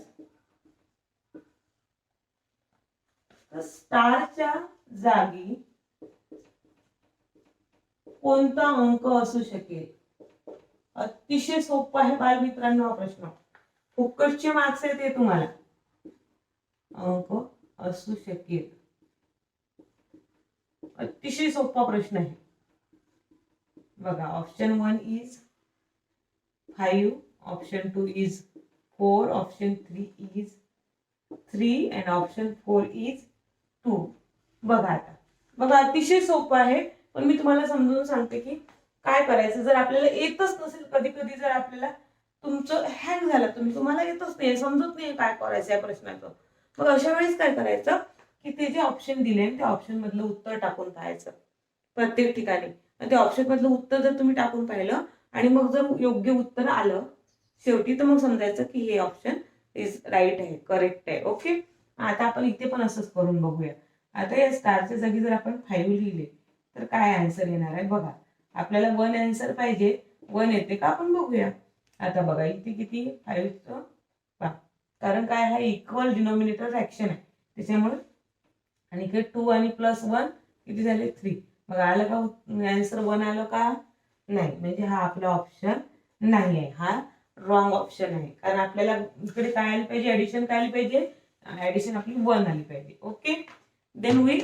तर स्टारच्या जागी कोणता अंक असू शकेल? अतिशय सोपा आहे बालमित्रांनो हा प्रश्न, फुकटचे मार्क्स आहेत ते तुम्हाला. अंक असू शकेल, अतिशय सोपा प्रश्न आहे. बघा option 1 is 5, option 2 is 4, option 3 is 3 and option 4 is 2. बघा आता, बघा अतिशय सोपं आहे, पण मी तुम्हाला समजून सांगते की काय करायचं. जर आपल्याला येतच नसेल, कधी कधी जर आपल्याला तुमचं हँग झालं, तुम्हाला येतच नाही, समजत नाही काय करायचं या प्रश्नाचं, मग अशा वेळेस काय करायचं की ते जे ऑप्शन दिले त्या ऑप्शन मधलं उत्तर टाकून पाहायचं प्रत्येक ठिकाणी. ते ऑप्शन मधलं उत्तर जर तुम्ही टाकून पाहिलं आणि मग जर योग्य उत्तर आलं शेवटी, तर मग समजायचं की हे ऑप्शन इज राईट आहे, करेक्ट आहे. ओके, आता आपण इथे पण असंच करून बघूया. आता या स्टारच्या जागी जर आपण 5 लिहिले तर काय आन्सर येणार आहे बघा. आपल्याला 1 आन्सर पाहिजे, 1 येते का आपण बघूया. आता बघा इथे किती 5चं, कारण काय हा इक्वल डिनॉमिनेटर फ्रॅक्शन आहे त्याच्यामुळे, आणि इकडे 2 आणि प्लस 1 किती झाले 3. मग आलं का आन्सर 1 आलं का? नाही, म्हणजे हा आपला ऑप्शन नाही आहे, हा रॉंग ऑप्शन आहे. कारण आपल्याला इकडे काय आली पाहिजे, ऍडिशन काय आली पाहिजे, ऍडिशन आपली 1 आली पाहिजे. Okay, then we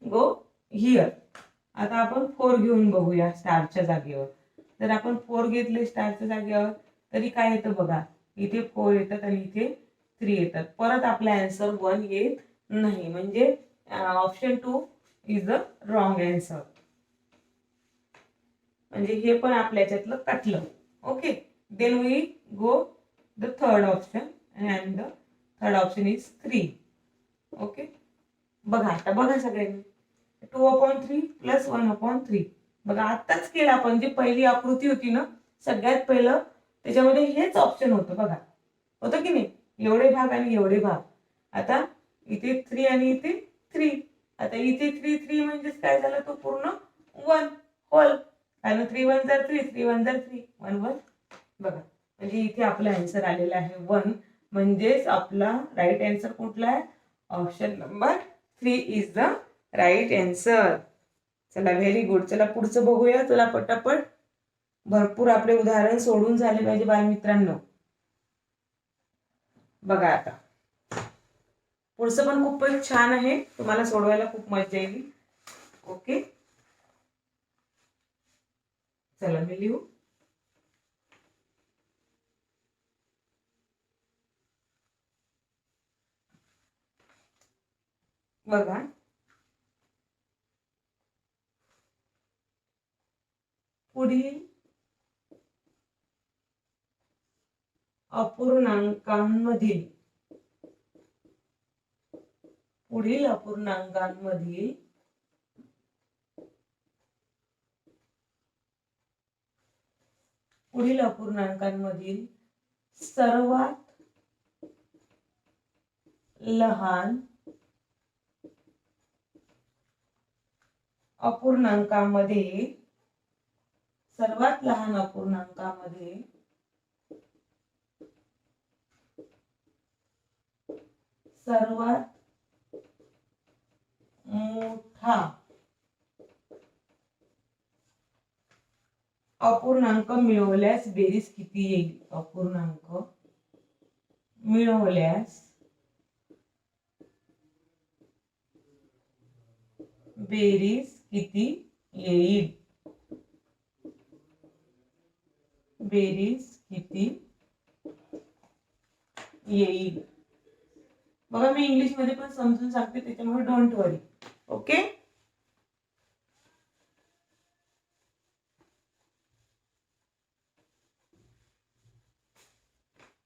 go here. आता आपण 4 घेऊन बघूया स्टारच्या जागेवर. जर आपण 4 घेतले स्टारच्या जागेवर तरी काय येतं बघा, इथे 4 येतात आणि इथे 3 येतात. परत आपला आन्सर 1 येत नाही. म्हणजे option 2 is the wrong answer. म्हणजे हे पण आपल्या याच्यातलं कटलं. Okay, then we go the third option and the third option is 3. Okay, बघा आता बघा सगळ्यांनी 2/3 प्लस 1/3. बघा आत्ताच केलं आपण, जी पहिली आकृती होती ना सगळ्यात पहिलं, त्याच्यामध्ये हेच ऑप्शन होतं. बघा होतं की नाही, एवढे भाग आणि एवढे भाग. आता इथे 3 आणि इथे 3. आता इथे 3 म्हणजेच काय झालं, तो पूर्ण 1 होल, कारण 3 1 जर 3, 3 1 जर 3, 1 1. बघा म्हणजे इथे आपला आन्सर आलेला आहे 1. म्हणजेच आपला राईट आन्सर कुठला आहे, option number 3 is the right answer. चला व्हेरी गुड. चला पुढचं बघूया. चला पटापट, भरपूर आपले उदाहरण सोडून झाले पाहिजे बालमित्रांनो. बघा आता पुढचं पण खूपच छान आहे, तुम्हाला सोडवायला खूप मजा येईल. ओके, चला मी लिहू. बघा पुढील अपूर्णांकांमधील पुढील अपूर्णांकांमधील पुढील अपूर्णांकांमधील सर्वात लहान अपूर्णांकामध्ये सर्वात लहान अपूर्णांकामध्ये सर्वात मोठा अपूर्णांक मिळवल्यास बेरीज किती येईल. अपूर्णांक मिळवल्यास बेरीज किती येईल. बेरीज किती येईल. बघा मी इंग्लिश मध्ये पण समजून सांगते, त्याच्यामुळे डोंट वरी. ओके,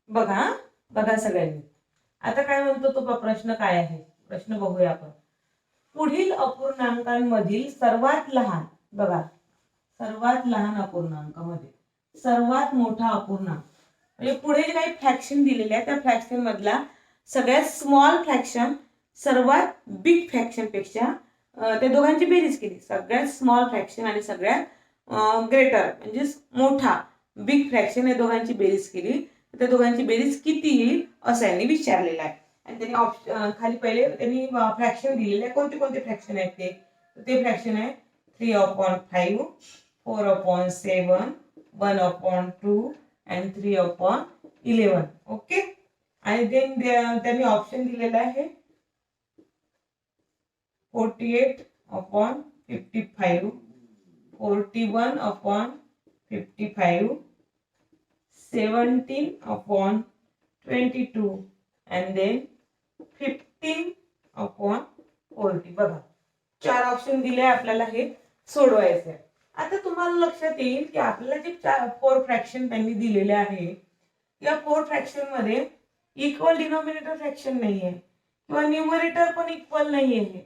बघा बघा सगळ्यांनी. आता काय म्हणतो तो प्रश्न काय आहे, प्रश्न बघूया आपण. पुढील अपूर्णांकांमधील सर्वात लहान, बघा सर्वात लहान अपूर्णांकामध्ये सर्वात मोठा अपूर्णांक, म्हणजे पुढे जे काही फ्रॅक्शन दिलेले आहे त्या फ्रॅक्शन मधला सगळ्यात स्मॉल फ्रॅक्शन सर्वात बिग फ्रॅक्शन पेक्षा त्या दोघांची बेरीज केली. सगळ्यात स्मॉल फ्रॅक्शन आणि सगळ्यात ग्रेटर म्हणजे मोठा बिग फ्रॅक्शन या दोघांची बेरीज केली. त्या दोघांची बेरीज किती येईल असं यांनी विचारलेलं आहे. आणि त्यांनी खाली पहिले त्यांनी फ्रॅक्शन दिलेले आहे. कोणते कोणते फ्रॅक्शन आहेत ते फ्रॅक्शन आहे 3/5, 4/7, 1/2 and 3/11. ओके, आणि देन त्यांनी ऑप्शन दिलेला आहे 48/55, 41/55, 17/22 and then 15/40. बघा 4 ऑप्शन दिले आपल्याला हे सोडवायचे आहे. आता तुम्हाला लक्षात येईल की आपल्याला जे 4 फ्रॅक्शन त्यांनी दिलेले आहे, या 4 फ्रॅक्शन मध्ये इक्वल डिनॉमिनेटर फ्रॅक्शन नाहीये किंवा न्यूमरेटर पण इक्वल नाहीये.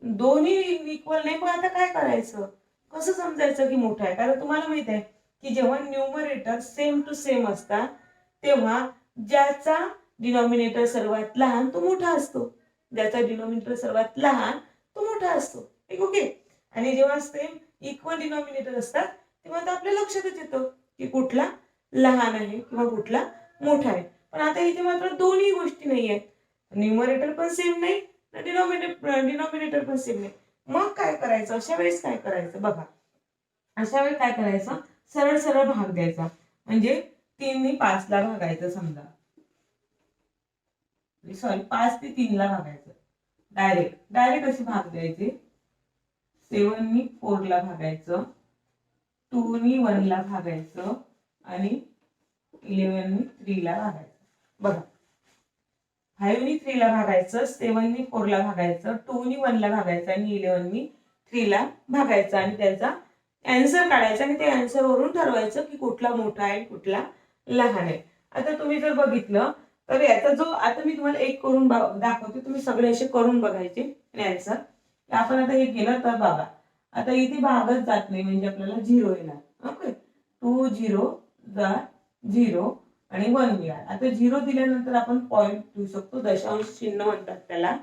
दोन्ही इक्वल नाही. पण आता काय करायचं, कसं समजायचं की मोठा आहे. कारण तुम्हाला माहित आहे की जेव्हा न्यूमरेटर सेम टू सेम असतात तेव्हा ज्याचा डिनॉमिनेटर सर्वात लहान तो मोठा असतो. ज्याचा डिनॉमिनेटर सर्वात लहान तो मोठा असतो. ठीक, ओके. आणि जेव्हा सेम इक्वल डिनॉमिनेटर असतात तेव्हा तर आपल्या लक्षातच येतं की कुठला लहान आहे किंवा कुठला मोठा आहे. पण आता इथे मात्र दोन्ही गोष्टी नाही आहेत. न्यूमरेटर पण सेम नाही, डिनॉमिनेटर पण सेम नाही. मग काय करायचं अशा वेळेस, काय करायचं बघा. अशा वेळी काय करायचं, सरळ सरळ भाग द्यायचा. म्हणजे 3 ने 5 ला भागायचं. समजा सॉरी 5 ने 3 ला भागायचं. डायरेक्ट अशी भाग द्यायचे. 7 ने 4 ला भागायचं. 2 नी 1 ला भागायचं आणि 11 नी 3 ला भागायचं. बघा 5 नी 3 ला भागायचं, 7 नी 4 ला भागायचं, 2 नी 1 ला भागायचं आणि 11 नी 3 ला भागायचं आणि त्याचा आन्सर काढायचा आणि त्या आन्सर वरून ठरवायचं की कुठला मोठा आहे कुठला लहान आहे. आता तुम्ही जर बघितलं तर याचा जो आता मी तुम्हाला एक करून दाखवते, तुम्ही सगळे असे करून बघायचे आणि आन्सर. आपण आता हे केलं तर बघा आता इथे भागच जात नाही म्हणजे आपल्याला 0 येणार. ओके 2 0 0 आणि 1 मिळाला. आता 0 दिल्यानंतर आपण पॉइंट ठेवू शकतो, दशांश चिन्ह म्हणतात त्याला.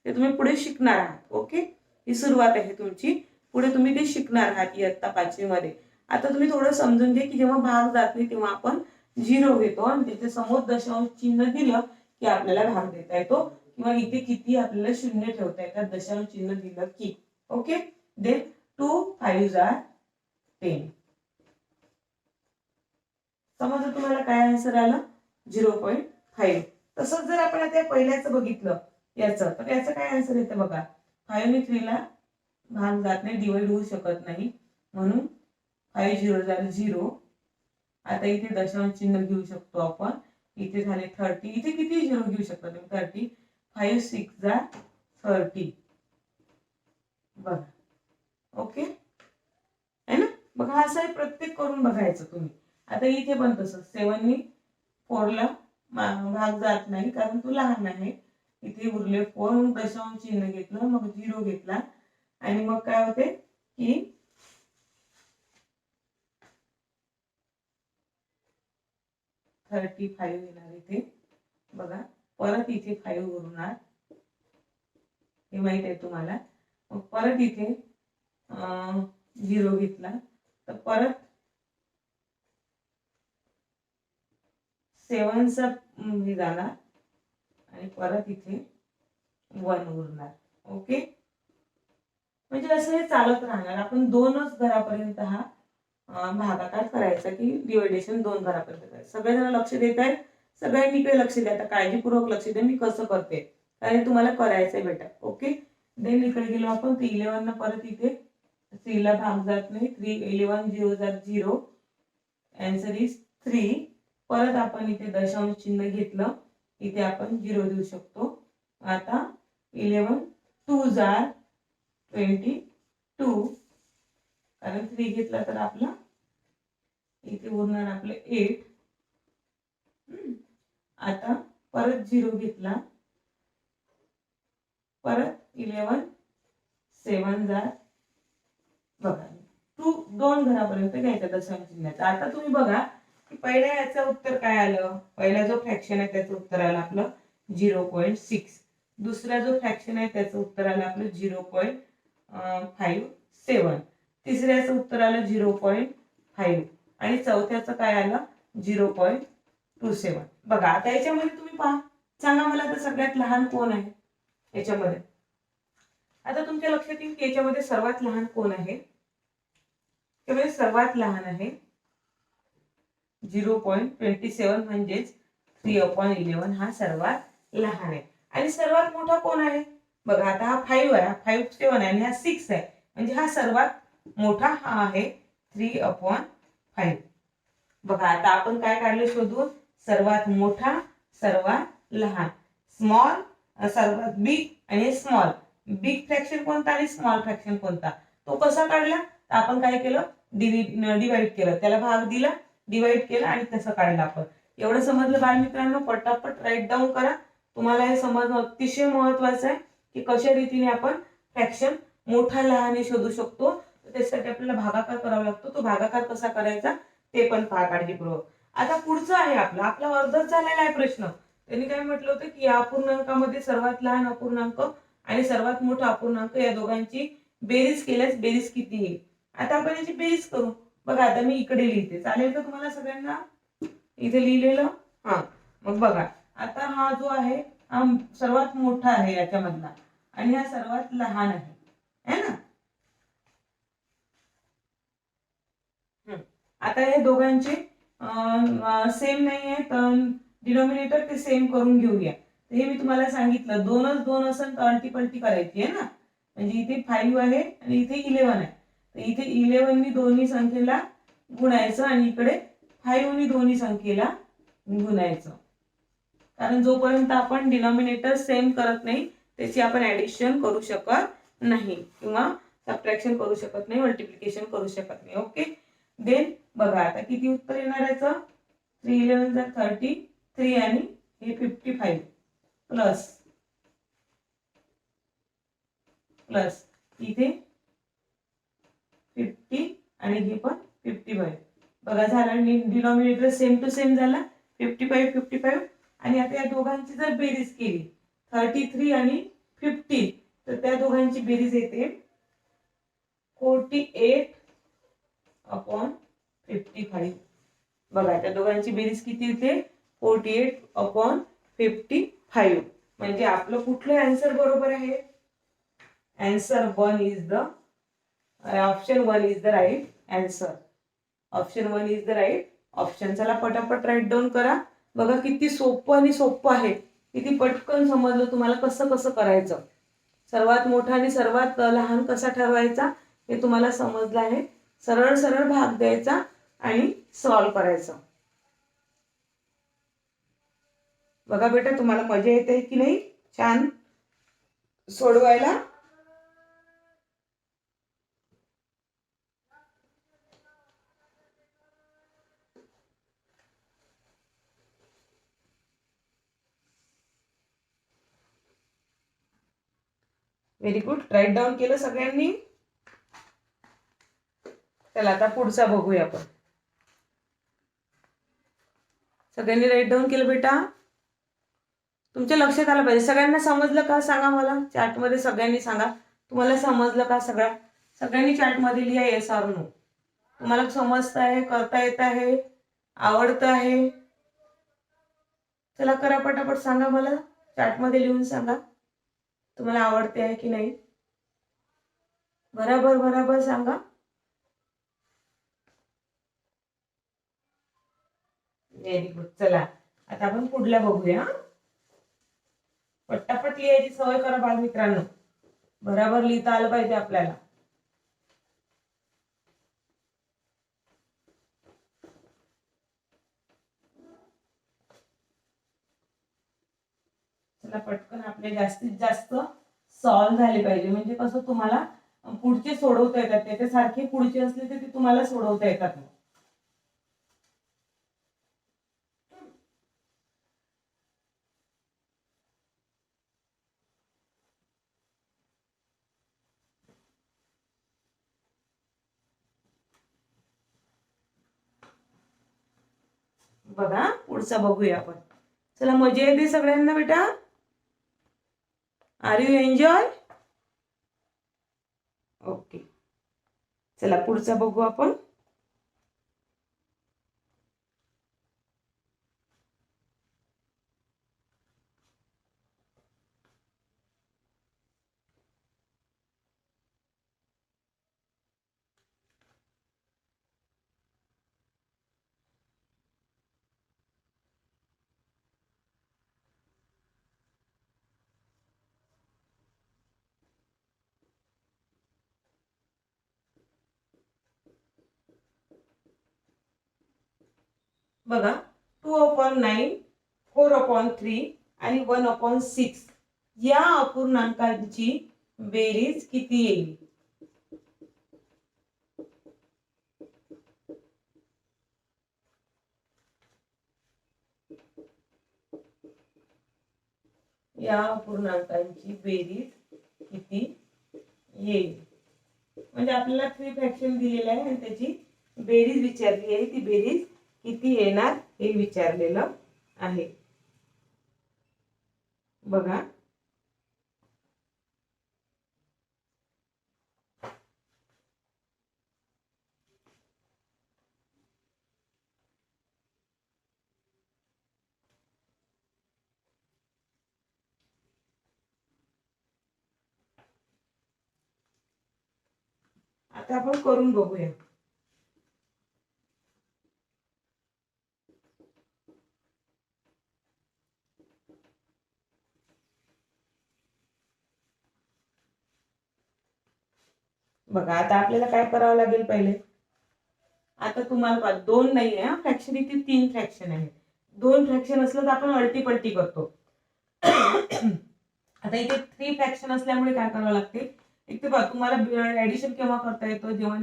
ते तुम्ही पुढे शिकणार आहात. ओके ही सुरुवात आहे तुमची, पुढे तुम्ही ते शिकणार आहात इयत्ता 5वी मध्ये. आता तुम्ही थोडं समजून घ्या की जेव्हा भाग जात नाही तेव्हा आपण 0 घेतो आणि त्याच्या समोर दशांश चिन्ह दिलं की आपल्याला भाग देता येतो किंवा इथे किती आपल्याला शून्य ठेवता येतात दशांश चिन्ह दिलं की. Okay then 2 5 are 10. समजलं तुम्हाला काय आन्सर आलं 0.5. तसंच जर आपण आता पहिल्याचं बघितलं याचं तर याचं काय आन्सर येतं बघा. 5 नी 3 ला भाग जात नाही, डिवाइड होऊ शकत नाही म्हणून 5 0 झाले 0. आता इथे दशांश चिन्ह घेऊ शकतो आपण, इथे झाले 30, इथे किती 0 घेऊ शकता तुम्ही 30. 5 6 जा 30 बघा. ओके है ना. बघा असं आहे प्रत्येक करून बघायचं तुम्ही. आता इथे पण तसं 7 नी 4 ला भाग जात नाही कारण तो लहान आहे. इथे उरले 4 मग दशांश चिन्ह घेतलं मग 0 घेतला आणि मग काय होते की 35 येणार इथे बघा. परत इथे 5 उरणार हे माहित आहे तुम्हाला. मग परत इथे 0 घेतला तर परत 7 चा हे जाणार आणि परत इथे 1 उरणार. ओके म्हणजे असं हे चालत राहणार. आपण 2च घरापर्यंत हा भागाकार करायचा की डिव्हिडेशन 2 घरापर्यंत करायचं. सगळेजण लक्ष देत आहेत, सगळ्यांनी इकडे लक्ष द्या. आता काळजीपूर्वक लक्ष द्या मी कसं करते कारण तुम्हाला करायचंय बेटा. ओके देन इकडे गेलो आपण तर 11 ना परत इथे 3 ला भाग जात नाही. 3 11 0 0 आन्सर इज 3. परत आपण इथे दशांश चिन्ह घेतलं, इथे आपण 0 देऊ शकतो. आता 11 2 जार 22 कारण 3 घेतला तर आपला इथे उरणार आपले 8. आता परत 0 घेतला, परत 11 7 जार बघा 2 घरापर्यंत घ्यायचा दशांश चिन्हाचा. आता तुम्ही बघा की पहिल्या याचं उत्तर काय आलं. पहिला जो फ्रॅक्शन आहे त्याचं उत्तर आलं आपलं 0.6. दुसरा जो फ्रॅक्शन आहे त्याचं उत्तर आलं आपलं 0.57. तिसऱ्याचं उत्तर आलं 0.5 आणि चौथ्याचं काय आलं 0.27. बघा आता याच्यामध्ये तुम्ही पहा, सांगा मला तर सगळ्यात लहान कोण आहे याच्यामध्ये. आता तुमच्या लक्षात येईल की याच्यामध्ये सर्वात लहान कोण आहे. त्यामध्ये सर्वात लहान आहे 0.27 म्हणजेच 3/11 हा सर्वात लहान आहे. आणि सर्वात मोठा कोण आहे बघा. आता हा 5 आहे, हा 5 7 आहे आणि हा 6 आहे म्हणजे हा सर्वात मोठा हा आहे 3/5. बघा आता आपण काय काढले शोधून, सर्वात मोठा सर्वात लहान, स्मॉल सर्वात बिग आणि स्मॉल. बिग फ्रॅक्शन कोणता आणि स्मॉल फ्रॅक्शन कोणता तो कसा काढला तर आपण काय केलं डिवाइड केलं, त्याला भाग दिला, डिवाइड केला आणि तसं काढलं आपण. एवढं समजलं बालमित्रांनो. पटापट राईट डाऊन करा. तुम्हाला हे समजणं अतिशय महत्वाचं आहे की कशा रीतीने आपण फ्रॅक्शन मोठा लहान शोधू शकतो. त्यासाठी आपल्याला भागाकार करावा लागतो. तो भागाकार कसा करायचा ते पण पहा काळजीपूर्वक. आता पुढचं आहे आपला अर्धच झालेला आहे प्रश्न. त्यांनी काय म्हटलं होतं की या अपूर्णांकामध्ये सर्वात लहान अपूर्णांक आणि सर्वात मोठा अपूर्णांक या दोघांची बेरीज केल्यास बेरीज किती येईल. आता आपण याची बेरीज करू. बघा आता मी इकडे लिहिते, चालेल का तुम्हाला सगळ्यांना. इथे लिहिलेलं हा. मग बघा आता हा जो आहे हा सर्वात मोठा आहे याच्यामधला आणि हा सर्वात लहान आहे है ना. आता हे दोघांचे सेम नाही आहे तर डिनोमिनेटर ते सेम करून घेऊया. हे मी तुम्हाला सांगितलं 2 असेल तर अल्टी पलटी करायची आहे ना. म्हणजे इथे 5 आहे आणि इथे 11 आहे तर इथे 11 नी दोन्ही संख्येला गुणायचं आणि इकडे 5 नी दोन्ही संख्येला गुणायचं. कारण जोपर्यंत आपण डिनॉमिनेटर सेम करत नाही त्याची आपण ऍडिशन करू शकत नाही किंवा सबट्रॅक्शन करू शकत नाही, मल्टिप्लिकेशन करू शकत नाही. ओके. देन बघा आता किती उत्तर येणार याचं. 3 11 33 आणि हे 55 प्लस प्लस इथे 50 आणि हे पण 55. बघा झालं, डिनॉमिनेटर सेम टू सेम झाला 55 55. आणि आता या दोघांची जर बेरीज केली 33 आणि 50 तर त्या दोघांची बेरीज येते 48 अपॉन 55. बघा त्या दोघांची बेरीज किती येते 48 अपॉन 55. म्हणजे आपलं कुठलं आन्सर बरोबर आहे. Answer 1 is the option 1 is the right answer. Option 1 is the right option. चला पटापट राईट डाऊन करा. बघा किती सोपं आणि सोपं आहे, किती पटकन समजलं तुम्हाला कसं कसं करायचं. सर्वात मोठा आणि सर्वात लहान कसा ठरवायचा हे तुम्हाला समजलं आहे. सरळ सरळ भाग द्यायचा आणि सॉल्व करायचं. बघा बेटा तुम्हाला मजा येते की नाही छान सोडवायला. Very good. राईट डाऊन केलं सगळ्यांनी. चला आता पुढचा बघूया आपण. सगळ्यांनी राईट डाऊन केलं बेटा. तुमच्या लक्षात आलं पाहिजे. सगळ्यांना समजलं का सांगा मला चॅटमध्ये. सगळ्यांनी सांगा तुम्हाला समजलं का. सगळ्यांनी चॅटमध्ये लिहा येस ऑर नो. तुम्हाला समजत आहे, करता येत आहे, आवडतं आहे. चला करा पटापट. सांगा मला चॅटमध्ये लिहून सांगा तुम्हाला आवडते आहे की नाही. बराबर बराबर सांगा. Very good. चला आता आपण पुढल्या बघूया. पटापट लिहायची सवय करा बालमित्रांनो. बराबर लिहिता आलं पाहिजे आपल्याला. चला पटकन आपले जास्तीत जास्त सॉल्व झाले पाहिजे. म्हणजे कसं तुम्हाला पुढचे सोडवता येतात. त्याच्यासारखे पुढचे असले तर ते तुम्हाला सोडवता येतात. बघा पुढचा बघूया आपण. चला मजा येते सगळ्यांना बेटा. Are you enjoy. ओके. चला पुढचा बघू आपण. बघा 2/9, 4/3 आणि 1/6 या अपूर्णांकांची बेरीज किती येईल. या अपूर्णांकांची बेरीज किती येईल. म्हणजे आपल्याला 3 फ्रॅक्शन दिलेले आहे आणि त्याची बेरीज विचारली आहे. ती बेरीज किती येणार हे विचारलेलं आहे. बघा आता आपण करून बघूया. बघा आता आपल्याला काय करावं लागेल. पहिले आता तुम्हाला 2 नाही आहे फ्रॅक्शन, इथे 3 फ्रॅक्शन आहे. 2 फ्रॅक्शन असलं तर आपण अल्टी-पल्टी करतो. आता इथे 3 फ्रॅक्शन असल्यामुळे काय करावं लागते, एक तर तुम्हाला ऍडिशन केव्हा करता येतं, जेव्हा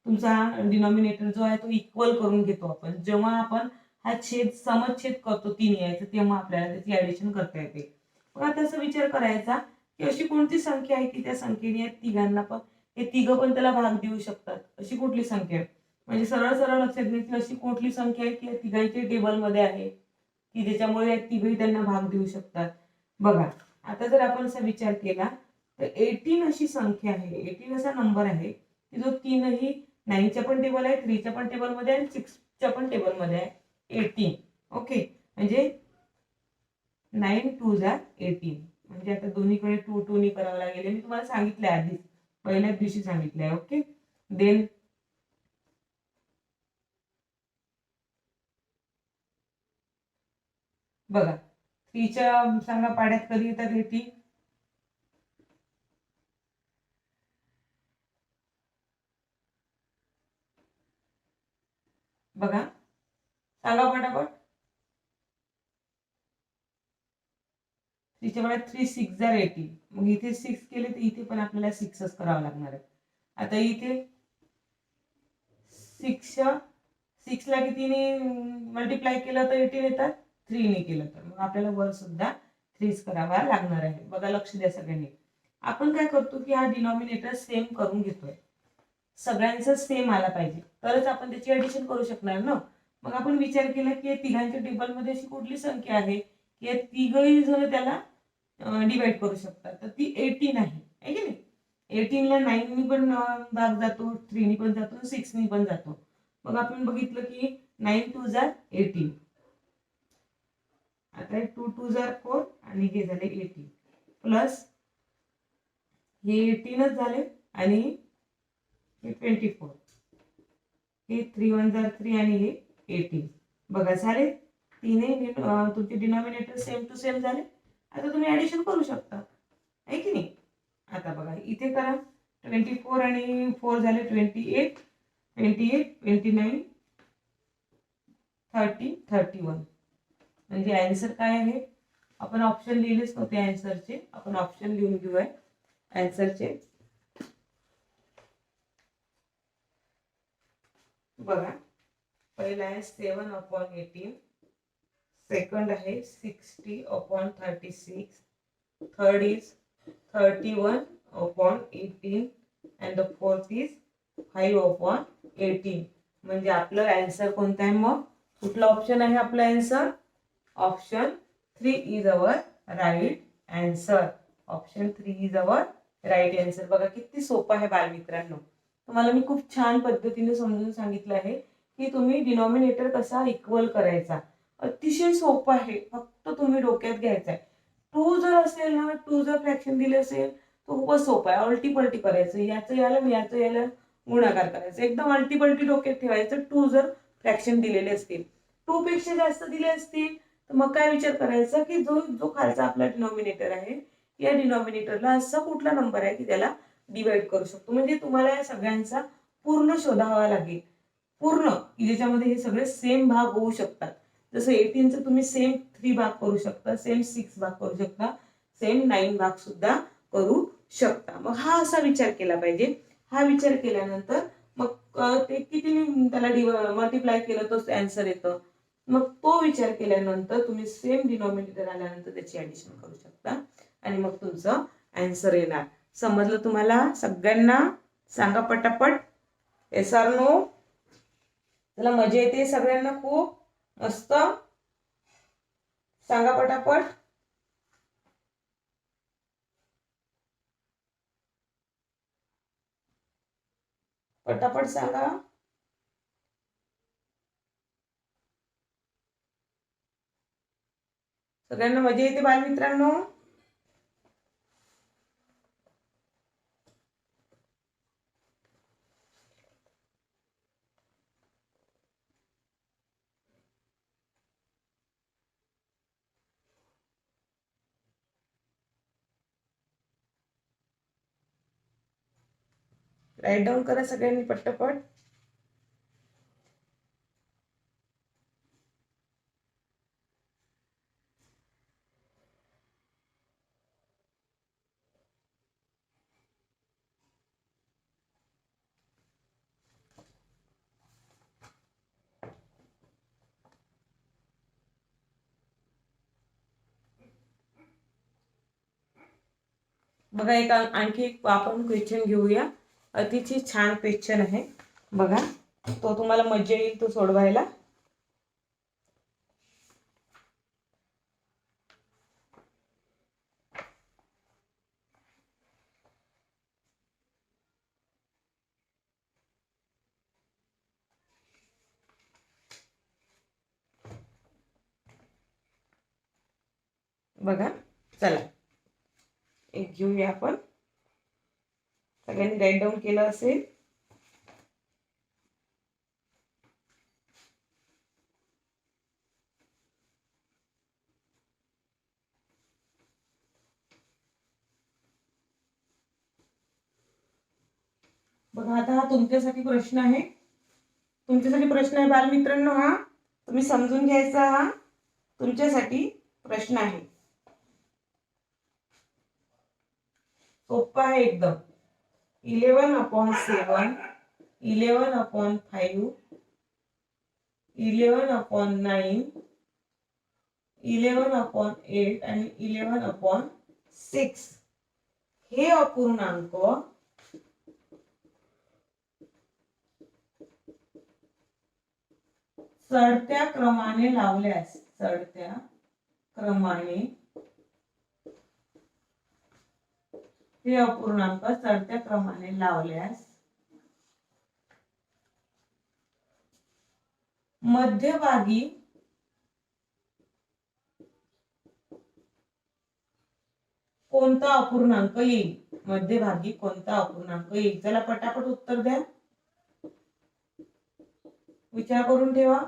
तुमचा डिनॉमिनेटर जो आहे तो इक्वल करून घेतो आपण. जेव्हा आपण हा समछेद करतो 3 यायचं, तेव्हा आपल्याला त्याची ऍडिशन करता येते. मग आता असा विचार करायचा की अशी कोणती संख्या आहे की त्या संख्येने या तिघांना पण, हे तिघं पण त्याला भाग देऊ शकतात. अशी कुठली संख्या आहे, म्हणजे सरळ सरळ लक्षात घ्यायची अशी कुठली संख्या आहे की या तिघांच्या टेबलमध्ये आहे की ज्याच्यामुळे या तिघही त्यांना भाग देऊ शकतात. बघा, आता जर आपण असा विचार केला तर 18 अशी संख्या आहे, 18 असा नंबर आहे की जो तीनही 9च्या पण टेबल आहे, 3च्या पण टेबलमध्ये आहे, 6च्या पण टेबलमध्ये आहे. 18. ओके, म्हणजे 9 2 जा 18. म्हणजे आता दोन्हीकडे 2 2 नी करावं लागेल. मी तुम्हाला सांगितलंय आधीच, पहिल्याच दिवशी सांगितलंय. ओके, देन बघा, 3च्या सांगा पाड्यात कधी येतात 80? बघा, सांगा पटापट. 3च्या पाड्यात 3 6 जा 80. मग इथे 6 केले तर इथे पण आपल्याला 6च करावं लागणार आहे. आता इथे 6 ला कितीने मल्टिप्लाय केलं तर 18 येतात, 3 ने केलं तर मग आपल्याला वर सुद्धा 3च करावा लागणार आहे. बघा, लक्ष द्या सगळ्यांनी. आपण काय करतो की हा डिनॉमिनेटर सेम करून घेतोय, सगळ्यांचं सेम आला पाहिजे तरच आपण त्याची ऍडिशन करू शकणार ना. मग आपण विचार केला की या तिघांच्या टेबलमध्ये अशी कुठली संख्या आहे की या तिघही जण त्याला डिवाइड करू शकतात, तर ती 18 आहे की नाही. 18 ला 9 नी पण भाग जातो, 3 नी पण जातो, 6 नी पण जातो. मग आपण बघितलं की 9 2 जा 18. आता 2 2 जा 4 आणि हे झाले 18 प्लस हे 18च झाले आणि हे 24. हे 3 1 जा 3 आणि हे 18. बघा, झाले तिन्ही तुमचे डिनॉमिनेटर सेम टू सेम झाले. आता तुम्ही ऍडिशन करू शकता, आहे की नाही. आता बघा, इथे करा. 24 आणि 4 झाले 28, 28 29 30 31. म्हणजे आन्सर काय आहे, आपण ऑप्शन लिहिलेच नव्हते आन्सरचे, आपण ऑप्शन लिहून घेऊया आन्सरचे. बघा, पहिला आहे 7/18, सेकंड आहे 60/36, third is 31/18 and the fourth is 5/18. म्हणजे आपलं आन्सर कोणतं आहे, मग कुठला ऑप्शन आहे आपला answer? Option 3 is our right answer. Option 3 is our right answer. बघा, किती सोपं आहे बालमित्रांनो. तुम्हाला मी खूप छान पद्धतीने समजून सांगितलं आहे की तुम्ही डिनॉमिनेटर कसा इक्वल करायचा. अतिशय सोपं आहे, फक्त तुम्ही डोक्यात घ्यायचं आहे. 2 जर असेल ना, 2 जर फ्रॅक्शन दिले असेल तर खूपच सोपं आहे. अल्टी-पल्टी करायचं, याचं याला याचं याला गुणाकार करायचं, एकदम अल्टी-पल्टी डोक्यात ठेवायचं. 2 जर फ्रॅक्शन दिलेले असतील, 2 पेक्षा जास्त दिले असतील तर मग काय विचार करायचा की जो जो खालचा आपला डिनॉमिनेटर आहे, या डिनॉमिनेटरला असा कुठला नंबर आहे की त्याला डिवाइड करू शकतो. म्हणजे तुम्हाला या सगळ्यांचा पूर्ण शोधावा लागेल, पूर्ण, की ज्याच्यामध्ये हे सगळे सेम भाग होऊ शकतात. जसं 18चं तुम्ही सेम 3 भाग करू शकता, सेम 6 भाग करू शकता, सेम 9 भाग सुद्धा करू शकता. मग हा असा विचार केला पाहिजे. हा विचार केल्यानंतर मग ते किती त्याला मल्टिप्लाय केलं तर आन्सर येतं. मग तो विचार केल्यानंतर तुम्ही सेम डिनॉमिनेटर आल्यानंतर त्याची ऍडिशन करू शकता आणि मग तुमचं आन्सर येणार. समजलं तुम्हाला सगळ्यांना? सांगा पटापट. Yes or no? त्याला मजा येते सगळ्यांना खूप मस्त? सांगा पटापट. पटापट सांगा. सगळ्यांना मजा येते बालमित्रांनो? राईट डाऊन करा सगळ्यांनी पटापट. बघा एक आणखी एक आपण क्वेश्चन घेऊया. अतिशय छान क्वेश्चन आहे बघा, तो तुम्हाला मजा येईल तो सोडवायला. बघा चला एक घेऊया आपण. सगळ्यांनी राईट डाऊन केलं असेल. बघा आता हा तुमच्यासाठी प्रश्न आहे. तुमच्यासाठी प्रश्न आहे बालमित्रांनो. हा तुम्ही समजून घ्यायचा. हा तुमच्यासाठी प्रश्न आहे. सोपा आहे एकदम. 11/7, 11/5, 11/9, 11/8 आणि 11/6 हे अपूर्णांक चढत्या क्रमाने लावल्यास, चढत्या क्रमाने हे अपूर्णांक चढत्या क्रमाने लावल्यास मध्यभागी कोणता अपूर्णांक येईल? मध्यभागी कोणता अपूर्णांक येईल? चला पटापट उत्तर द्या. विचार करून ठेवा.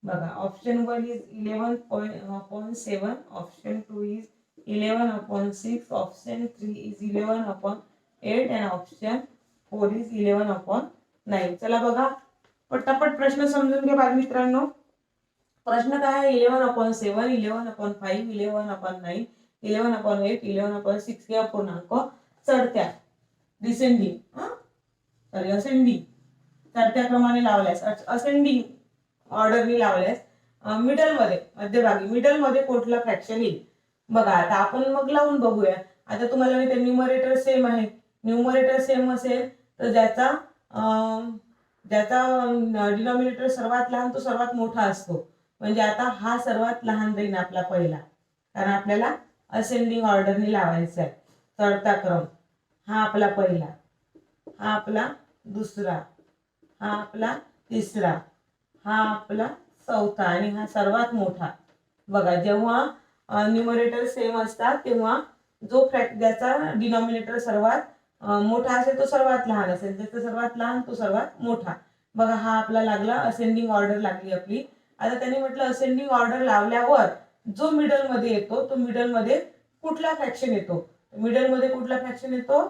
बघा option 1 is 11/7, option 2 is 11/6, option 3 is 11/8 आणि ऑप्शन 4 इज 11/9. चला बघा पटापट प्रश्न समजून घ्या बालमित्रांनो. प्रश्न काय आहे? 11/7, 11/5, 11/9, 11/8, 11/6 हे अपूर्णांक चढत्या असेंडिंग चढत्या क्रमाने लावल्यास, असेंडिंग ऑर्डरनी लावल्यास मिडल मध्ये, मध्यभागी मिडल मध्ये कुठला फ्रॅक्शन येईल? बघा आता आपण मग लावून बघूया. आता तुम्हाला मी न्यूमरेटर सेम आहे. न्यूमरेटर सेम असेल तर ज्याचा डिनॉमिनेटर सर्वात लहान तो सर्वात मोठा असतो. म्हणजे आता हा सर्वात लहान राहील आपला पहिला, कारण आपल्याला असेंडिंग ऑर्डरने लावायचा आहे. चढता क्रम हा आपला पहिला, हा आपला दुसरा, हा आपला तिसरा, हा आपला चौथा आणि हा सर्वात मोठा. बघा जेव्हा न्यूमरेटर सेम असतात तेव्हा जो ज्याचा डिनॉमिनेटर सर्वात मोठा असेल तो सर्वात लहान असेल, ज्याचा सर्वात लहान तो सर्वात मोठा. बघा हा आपला लागला, असेंडिंग ऑर्डर लागली आपली. आता त्यांनी म्हटलं असेंडिंग ऑर्डर लावल्यावर जो मिडल मध्ये येतो तो मिडल मध्ये कुठला फ्रॅक्शन येतो? मिडल मध्ये कुठला फ्रॅक्शन येतो?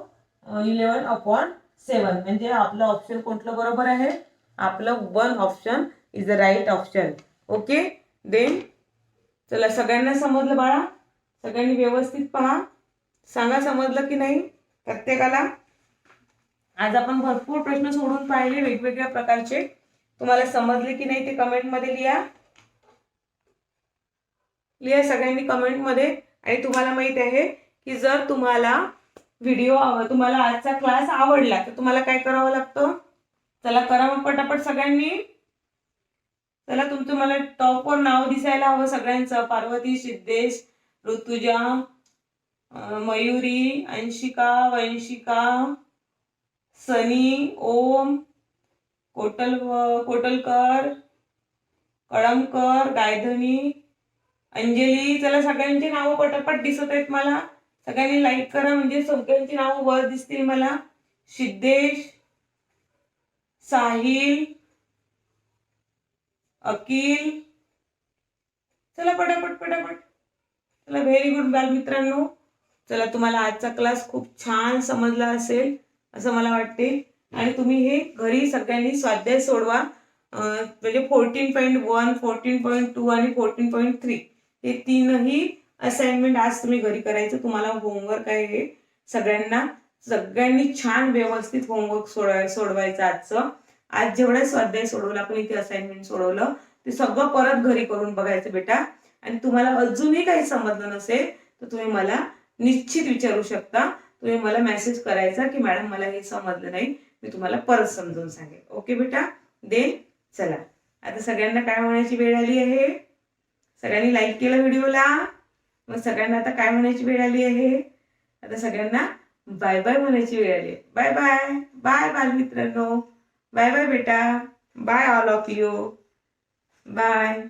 11/7. म्हणजे आपलं ऑप्शन कोणतं बरोबर आहे? आपलं 1 option is the right option. Okay then चला सगळ्यांना समजलं बाळा? सगळ्यांनी व्यवस्थित पहा, सांगा समजलं की नाही प्रत्येकाला. आज आपण भरपूर प्रश्न सोडून पाहिले वेगवेगळ्या प्रकारचे. तुम्हाला समजले की नाही ते कमेंट मध्ये लिहा. सगळ्यांनी कमेंट मध्ये. आणि तुम्हाला माहित आहे की जर तुम्हाला तुम्हाला आजचा क्लास आवडला तर तुम्हाला काय करावं लागतं? चला करा मग पटापट सगळ्यांनी. चला तुमचं मला टॉपवर नाव दिसायला हवं सगळ्यांचं. पार्वती, सिद्धेश, ऋतुजा, मयुरी, अंशिका, वंशिका, सनी, ओम, कोटलकर, कळमकर, गायधनी, अंजली. चला सगळ्यांची नावं पटापट दिसत आहेत मला. सगळ्यांनी लाईक करा म्हणजे सगळ्यांची नावं वर दिसतील मला. सिद्धेश, साहिल, अकिल. चला पटापट पटापट. चला व्हेरी गुड बालमित्रांनो. चला तुम्हाला आजचा क्लास खूप छान समजला असेल असं मला वाटते. आणि तुम्ही हे घरी सगळ्यांनी स्वाध्याय सोडवा. म्हणजे 14.1, 14.2 आणि 14.3 हे तीनही असाइनमेंट आज तुम्ही घरी करायचं. तुम्हाला होमवर्क आहे हे सगळ्यांनी छान व्यवस्थित होमवर्क सोडवायचं आजचं. आज जेवढं स्वाध्याय सोडवलं आपण इथे असाइनमेंट सोडवलं ते सगळं परत घरी करून बघायचं बेटा. आणि तुम्हाला अजूनही काही समजलं नसेल तर तुम्ही मला निश्चित विचारू शकता. तुम्ही मला मेसेज करायचा की मॅडम मला हे समजलं नाही, मी तुम्हाला परत समजून सांगेन. ओके बेटा? देन चला, आता सगळ्यांना काय म्हणायची वेळ आली आहे? सगळ्यांनी लाईक केलं व्हिडिओला? मग सगळ्यांना आता काय म्हणायची वेळ आली आहे? आता सगळ्यांना बाय बाय म्हणायची वेळ आली. Bye bye. बाय बालमित्रांनो. बाय बाय बेटा. Bye all of you. Bye.